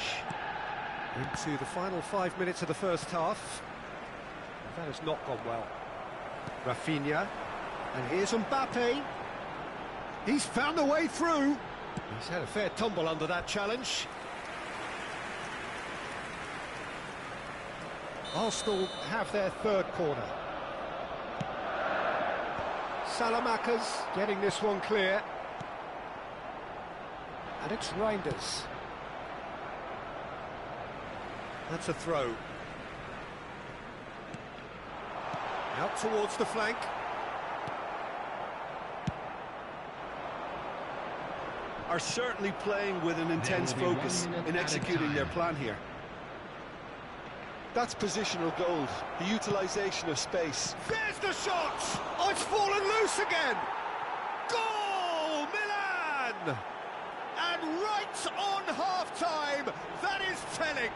into the final 5 minutes of the first half. That has not gone well. Rafinha. And here's Mbappe. He's found a way through. He's had a fair tumble under that challenge. Arsenal have their third corner. Salamakas getting this one clear. And it's Reinders. That's a throw. Out towards the flank. Are certainly playing with an intense focus in executing their plan here. That's positional gold, the utilisation of space. There's the shot! Oh, it's fallen loose again! Goal, Milan! And right on half-time, that is telling.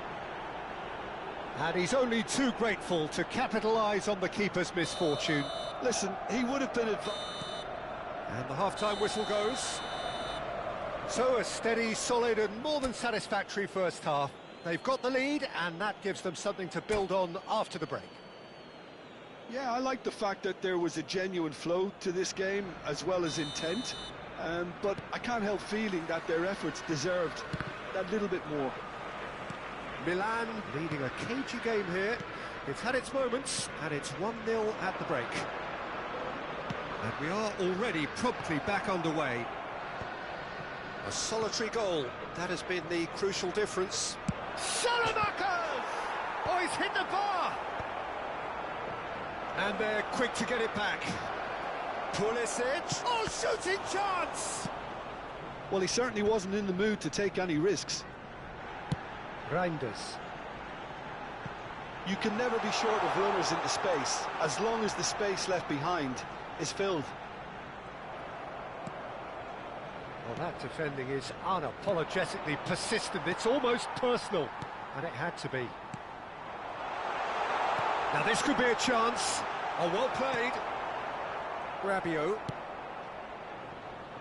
And he's only too grateful to capitalise on the keeper's misfortune. Listen, he would have been And the half-time whistle goes. So a steady, solid and more than satisfactory first half. They've got the lead and that gives them something to build on after the break. Yeah, I like the fact that there was a genuine flow to this game as well as intent. But I can't help feeling that their efforts deserved that little bit more. Milan leading a cagey game here. It's had its moments and it's 1-0 at the break. And we are already promptly back underway. A solitary goal, that has been the crucial difference. Salamakas! Oh, he's hit the bar! And they're quick to get it back. Pulisic, oh, shooting chance! Well, he certainly wasn't in the mood to take any risks. Reinders. You can never be short of runners into space, as long as the space left behind is filled. Well, that defending is unapologetically persistent. It's almost personal, and it had to be. Now this could be a chance. Oh, well played. Rabiot.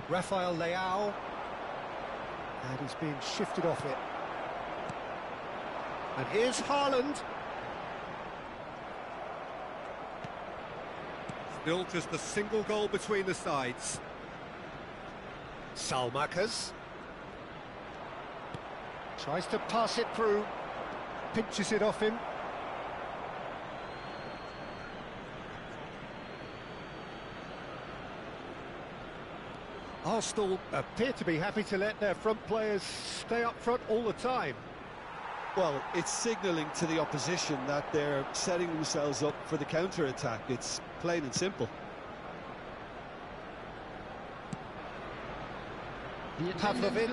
Rafael Leao. And he's being shifted off it. And here's Haaland. Still just a single goal between the sides. Salmakas tries to pass it through, pinches it off him. Arsenal appear to be happy to let their front players stay up front all the time. Well, it's signalling to the opposition that they're setting themselves up for the counter-attack. It's plain and simple. Pavlovic.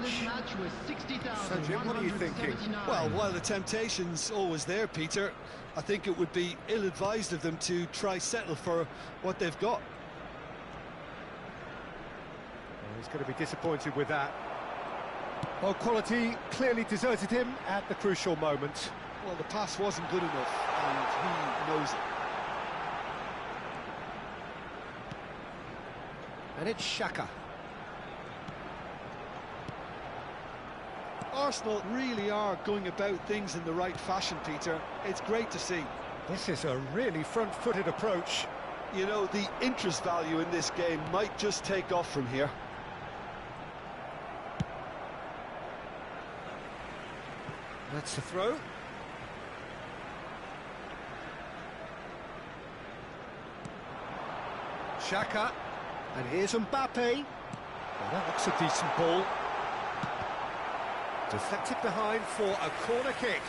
So Jim, what are you thinking? Well, while the temptation's always there, Peter, I think it would be ill-advised of them to try settle for what they've got. Well, he's going to be disappointed with that. Well, quality clearly deserted him at the crucial moment. Well, the pass wasn't good enough, and he knows it. And it's Xhaka. Arsenal really are going about things in the right fashion, Peter. It's great to see. This is a really front-footed approach. You know, the interest value in this game might just take off from here. That's the throw. Xhaka. And here's Mbappe. Well, that looks a decent ball. Deflected behind for a corner kick.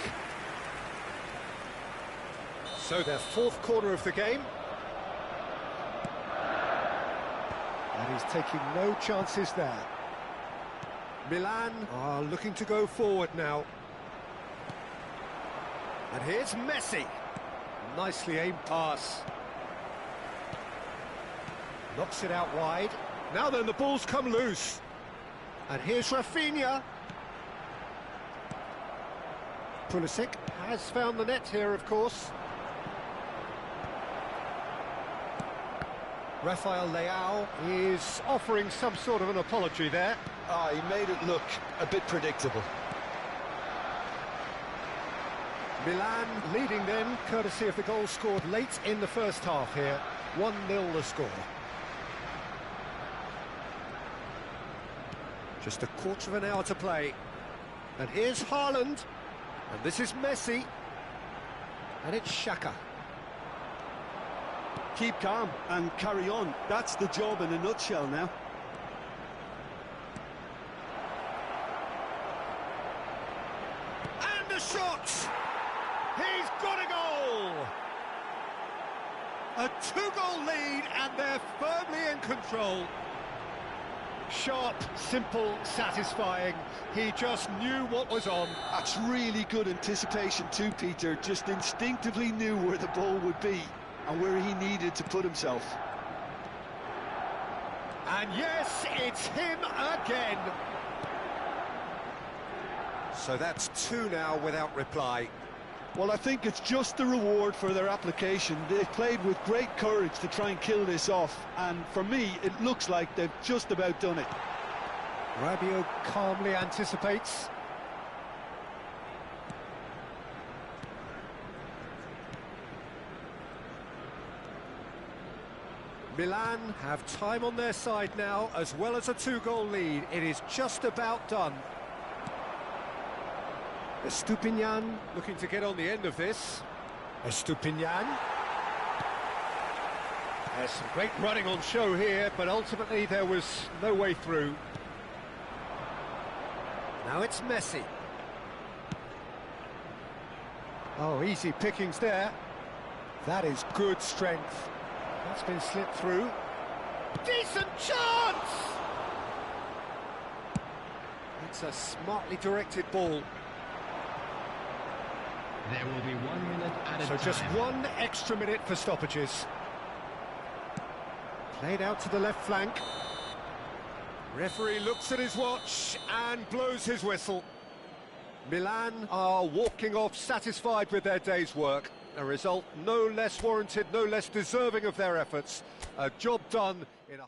So their fourth corner of the game. And he's taking no chances there. Milan are looking to go forward now. And here's Messi. Nicely aimed pass. Knocks it out wide. Now then, the ball's come loose. And here's Rafinha. Pulisic has found the net here, of course. Rafael Leao is offering some sort of an apology there. He made it look a bit predictable. Milan leading then, courtesy of the goal scored late in the first half here. 1-0 the score. Just a quarter of an hour to play. And here's Haaland. And this is Messi. And it's Xhaka. Keep calm and carry on. That's the job in a nutshell now. And the shot! He's got a goal! A two-goal lead, and they're firmly in control. Sharp, simple, satisfying. He just knew what was on. That's really good anticipation too, Peter. Just instinctively knew where the ball would be and where he needed to put himself. And yes, it's him again. So that's two now without reply. Well, I think it's just the reward for their application. They've played with great courage to try and kill this off, and for me, it looks like they've just about done it. Rabiot calmly anticipates. Milan have time on their side now, as well as a two-goal lead. It is just about done. Estupinian looking to get on the end of this. Estupinian. There's some great running on show here, but ultimately there was no way through. Now it's Messi. Oh, easy pickings there. That is good strength. That's been slipped through. Decent chance! It's a smartly directed ball. There will be 1 minute at a time. So just 1 extra minute for stoppages. Played out to the left flank. Referee looks at his watch and blows his whistle. Milan are walking off satisfied with their day's work. A result no less warranted, no less deserving of their efforts. A job done in a...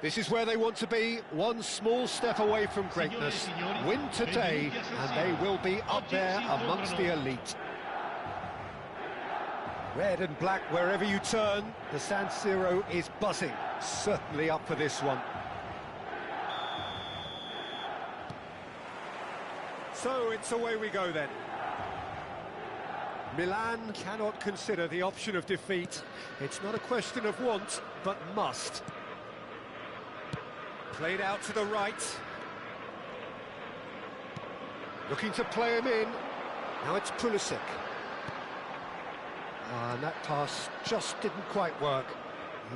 This is where they want to be, one small step away from greatness. Win today, and they will be up there amongst the elite. Red and black wherever you turn, the San Siro is buzzing. Certainly up for this one. So it's away we go then. Milan cannot consider the option of defeat. It's not a question of want, but must. Played out to the right. Looking to play him in. Now it's Pulisic. And that pass just didn't quite work.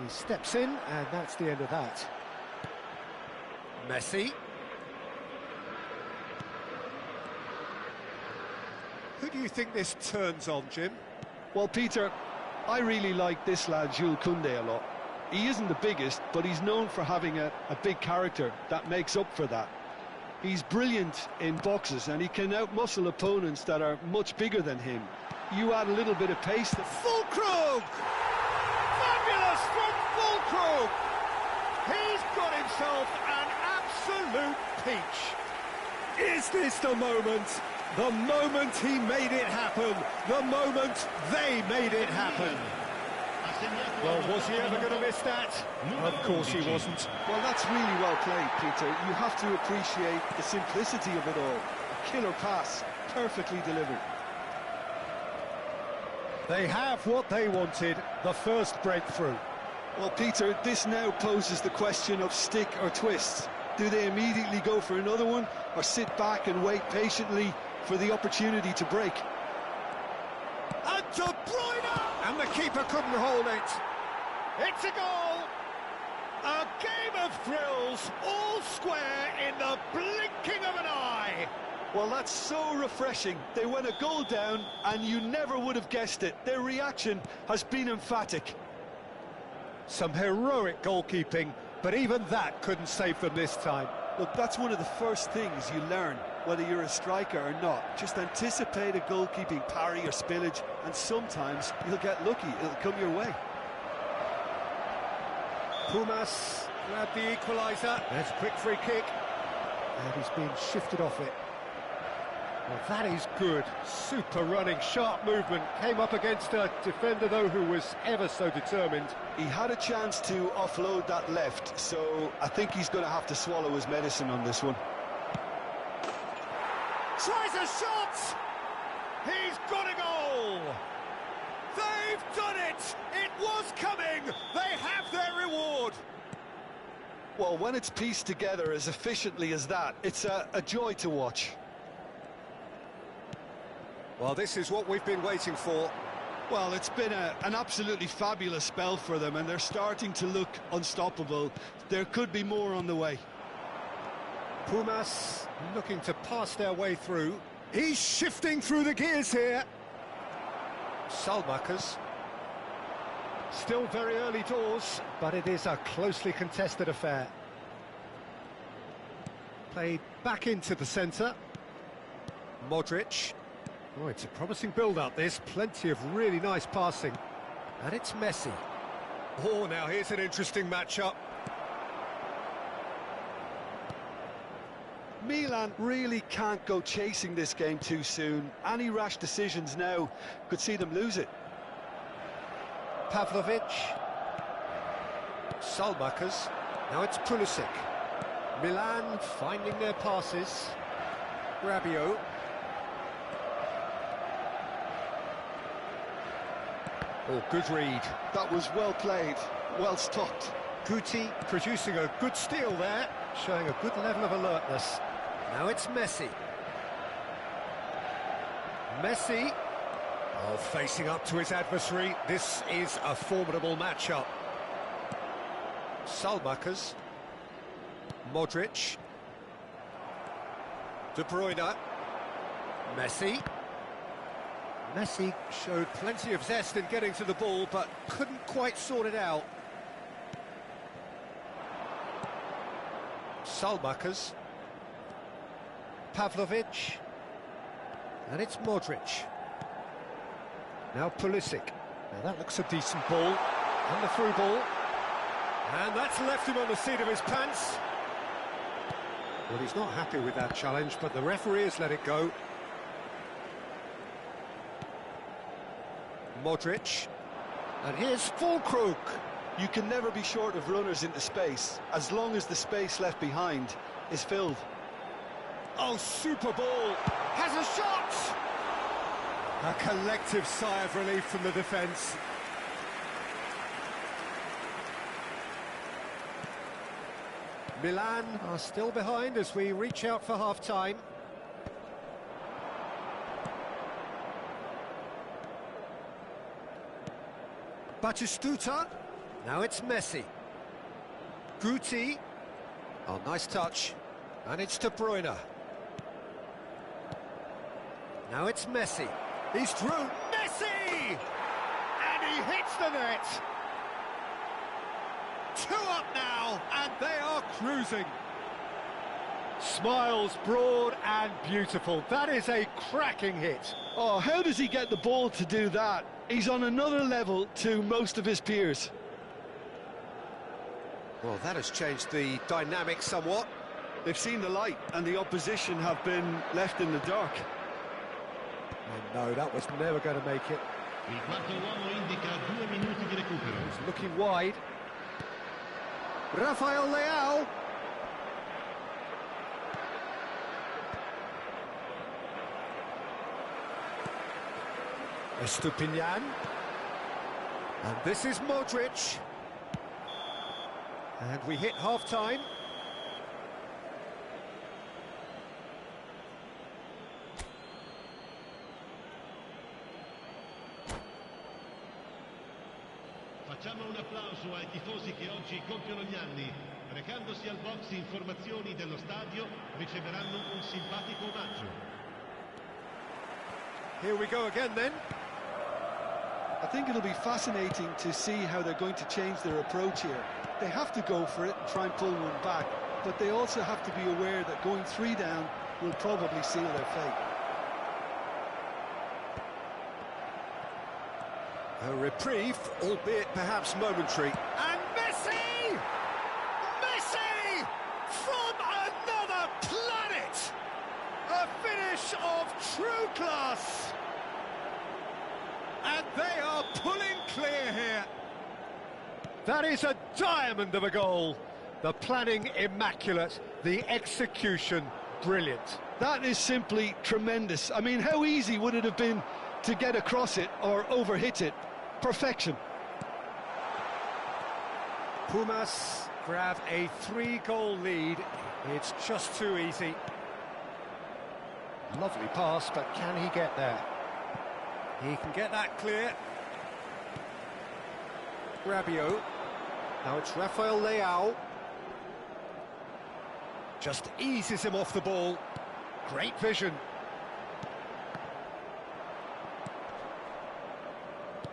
He steps in, and that's the end of that. Messi. Who do you think this turns on, Jim? Well, Peter, I really like this lad, Jules Koundé, a lot. He isn't the biggest, but he's known for having a big character that makes up for that. He's brilliant in boxes, and he can outmuscle opponents that are much bigger than him. You add a little bit of pace. Fulkrug! Fabulous from Fulkrug! He's got himself an absolute peach. Is this the moment? The moment he made it happen. The moment they made it happen. Well, was he ever going to miss that? Of course he wasn't. Well, that's really well played, Peter. You have to appreciate the simplicity of it all. A killer pass, perfectly delivered. They have what they wanted, the first breakthrough. Well, Peter, this now poses the question of stick or twist. Do they immediately go for another one, or sit back and wait patiently for the opportunity to break? And De Bruyne! And the keeper couldn't hold it. It's a goal! A game of thrills, all square in the blinking of an eye. Well, that's so refreshing. They went a goal down, and you never would have guessed it. Their reaction has been emphatic. Some heroic goalkeeping, but even that couldn't save them this time. Look, that's one of the first things you learn, whether you're a striker or not. Just anticipate a goalkeeping parry or spillage, and sometimes you'll get lucky. It'll come your way. Pumas grabbed the equaliser. There's a quick free kick. And he's been shifted off it. Well, that is good. Super running, sharp movement. Came up against a defender, though, who was ever so determined. He had a chance to offload that left, so I think he's going to have to swallow his medicine on this one. Tries a shot! He's got a goal! They've done it! It was coming! They have their reward! Well, when it's pieced together as efficiently as that, it's a joy to watch. Well, this is what we've been waiting for. Well, it's been an absolutely fabulous spell for them, and they're starting to look unstoppable. There could be more on the way. Pumas looking to pass their way through. He's shifting through the gears here. Salmakers. Still very early doors, but it is a closely contested affair. Played back into the centre. Modric. Oh, it's a promising build-up, this. Plenty of really nice passing. And it's Messi. Oh, now here's an interesting matchup. Milan really can't go chasing this game too soon. Any rash decisions now could see them lose it. Pavlovic. Salmakers. Now it's Pulisic. Milan finding their passes. Rabiot. Oh, good read. That was well played, well stopped. Guti producing a good steal there, showing a good level of alertness. Now it's Messi. Messi, oh, facing up to his adversary. This is a formidable matchup. Salmakers. Modric. De Bruyne. Messi. Messi showed plenty of zest in getting to the ball, but couldn't quite sort it out. Salmakers. Pavlovic. And it's Modric. Now Pulisic. Now that looks a decent ball. And the through ball. And that's left him on the seat of his pants. Well, he's not happy with that challenge, but the referee has let it go. Modric. And here's Fulkrug. You can never be short of runners into space, as long as the space left behind is filled. Oh, super ball. Has a shot! A collective sigh of relief from the defence. Milan are still behind as we reach out for half-time. Batistuta. Now it's Messi. Guti. Oh, nice touch. And it's De Bruyne. Now it's Messi. He's through. Messi! And he hits the net. 2 up now, and they are cruising. Smiles broad and beautiful. That is a cracking hit. Oh, how does he get the ball to do that? He's on another level to most of his peers. Well, that has changed the dynamic somewhat. They've seen the light, and the opposition have been left in the dark. Oh, no, that was never going to make it. Il quarto uomo indica 2 minuti di recupero. He's looking wide. Rafael Leao. Estupinian. And this is Modric. And we hit half-time. Facciamo un applauso ai tifosi che oggi compiono gli anni. Recandosi al box informazioni dello stadio, riceveranno un simpatico omaggio. Here we go again then. I think it'll be fascinating to see how they're going to change their approach here. They have to go for it and try and pull one back, but they also have to be aware that going 3 down will probably seal their fate. A reprieve, albeit perhaps momentary. And Messi! Messi! From another planet! A finish of true class! And they are pulling clear here. That is a diamond of a goal. The planning immaculate, the execution brilliant. That is simply tremendous. I mean, how easy would it have been to get across it or overhit it? Perfection. Pumas grab a 3-goal lead. It's just too easy. Lovely pass, but can he get there? He can get that clear. Rabiot. Now it's Rafael Leao. Just eases him off the ball. Great vision.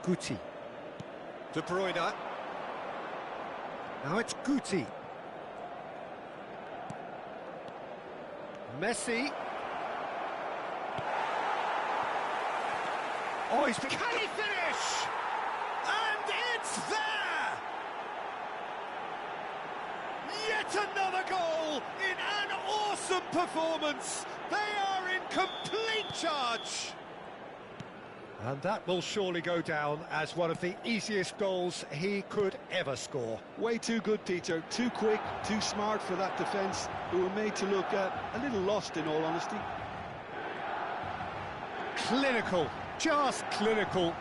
Guti. De Bruyne. Now it's Guti. Messi. Oh, can he finish? And it's there! Yet another goal in an awesome performance. They are in complete charge. And that will surely go down as one of the easiest goals he could ever score. Way too good, Peter. Too quick, too smart for that defence, who were made to look a little lost, in all honesty. Clinical, just clinical.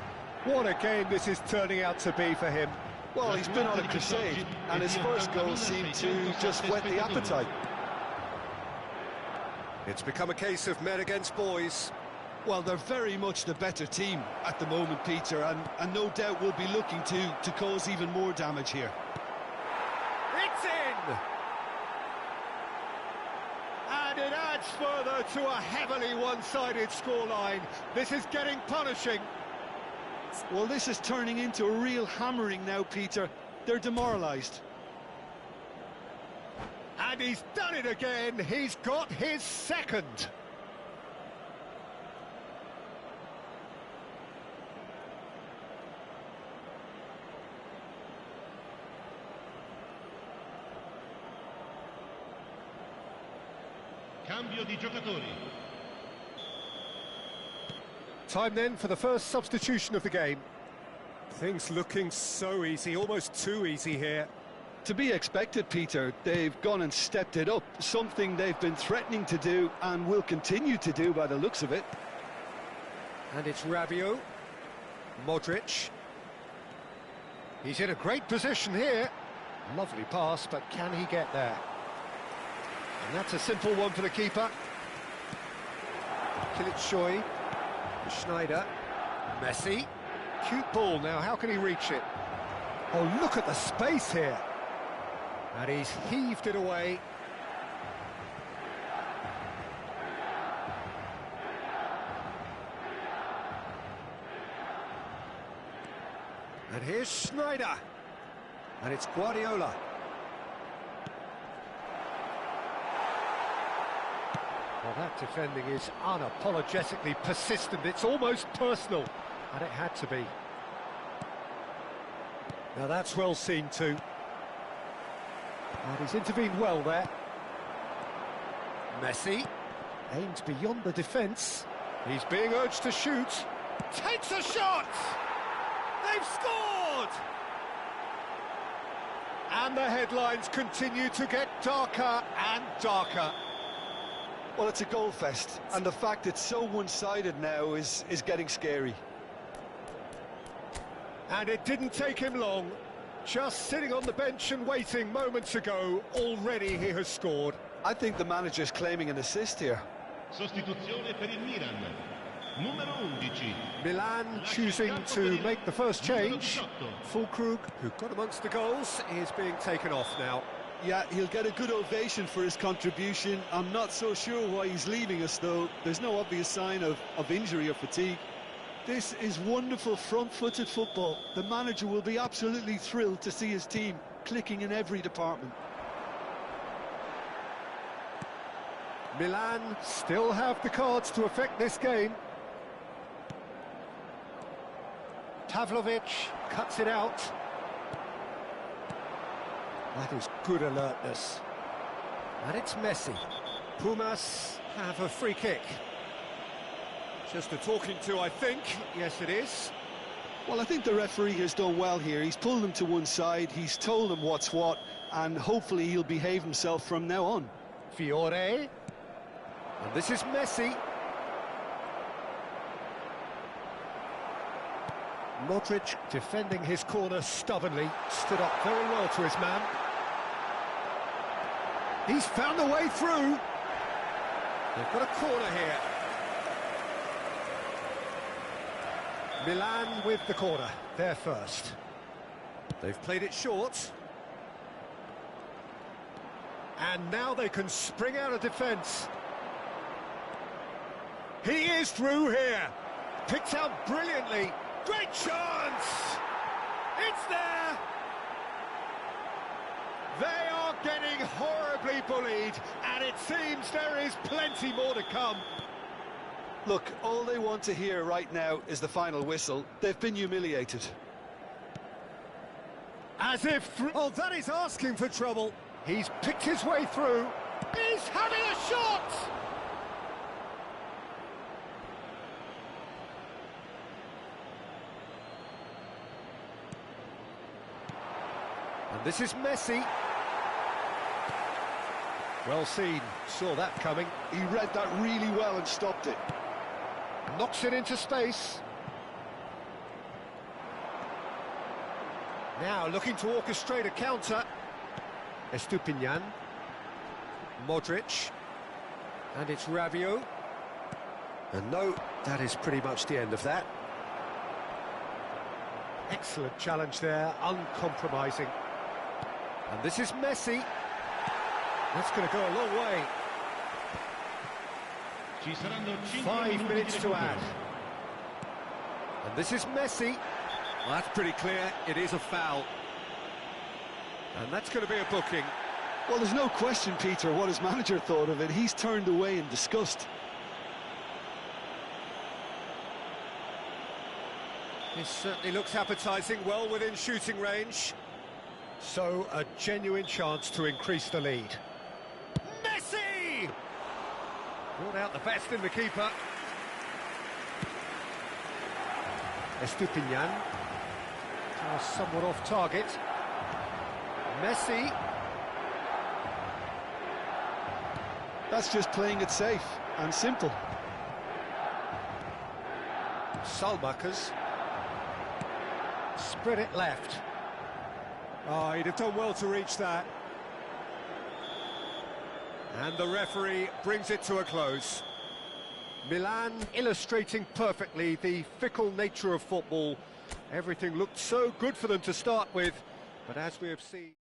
What a game this is turning out to be for him. Well, he's been on a crusade, and his first goal seemed to just whet the appetite. It's become a case of men against boys. Well, they're very much the better team at the moment, Peter, and no doubt will be looking to cause even more damage here. It's in! And it adds further to a heavily one-sided scoreline. This is getting punishing. Well, this is turning into a real hammering now, Peter. They're demoralised. And he's done it again. He's got his second. Cambio di giocatori. Time then for the first substitution of the game. Things looking so easy, almost too easy here. To be expected, Peter. They've gone and stepped it up, something they've been threatening to do and will continue to do by the looks of it. And it's Rabiot. Modric. He's in a great position here. Lovely pass, but can he get there? And that's a simple one for the keeper. Kilitshoy. Schneider. Messi. Cute ball now, how can he reach it? Oh, look at the space here. And he's heaved it away. And here's Schneider. And it's Guardiola. Well, that defending is unapologetically persistent. It's almost personal. And it had to be. Now that's well seen too. And he's intervened well there. Messi aims beyond the defence. He's being urged to shoot. Takes a shot! They've scored! And the headlines continue to get darker and darker. Well, it's a goal fest, and the fact it's so one-sided now is getting scary. And it didn't take him long. Just sitting on the bench and waiting moments ago, already he has scored. I think the manager's claiming an assist here. Sostituzione per il Milan. Numero 11. Milan choosing to make the first change. Fulkrug, who got amongst the goals, is being taken off now. Yeah, he'll get a good ovation for his contribution. I'm not so sure why he's leaving us, though. There's no obvious sign of injury or fatigue. This is wonderful front-footed football. The manager will be absolutely thrilled to see his team clicking in every department. Milan still have the cards to affect this game. Pavlovic cuts it out. That is good alertness. And it's Messi. Pumas have a free kick. Just a talking to, I think. Yes, it is. Well, I think the referee has done well here. He's pulled him to one side, he's told him what's what, and hopefully he'll behave himself from now on. Fiore. And this is Messi. Modric defending his corner stubbornly. Stood up very well to his man. He's found a way through. They've got a corner here. Milan with the corner, they're first. They've played it short. And now they can spring out of defence. He is through here. Picked out brilliantly. Great chance! It's there! They are getting horribly bullied, and it seems there is plenty more to come. Look, all they want to hear right now is the final whistle. They've been humiliated. As if... Oh, that is asking for trouble. He's picked his way through. He's having a shot! And this is Messi. Well seen, saw that coming. He read that really well and stopped it. Knocks it into space. Now looking to orchestrate a counter. Estupinian. Modric. And it's Rabiot. And no, that is pretty much the end of that. Excellent challenge there, uncompromising. And this is Messi. That's going to go a long way. 5 minutes to add. And this is Messi. Well, that's pretty clear, it is a foul. And that's going to be a booking. Well, there's no question, Peter, what his manager thought of it. He's turned away in disgust. This certainly looks appetising, well within shooting range. So, a genuine chance to increase the lead. Messi! Brought out the best in the keeper. Estupinian. Somewhat off target. Messi. That's just playing it safe and simple. Salmakers. Spread it left. Oh, he'd have done well to reach that. And the referee brings it to a close. Milan illustrating perfectly the fickle nature of football. Everything looked so good for them to start with, but as we have seen...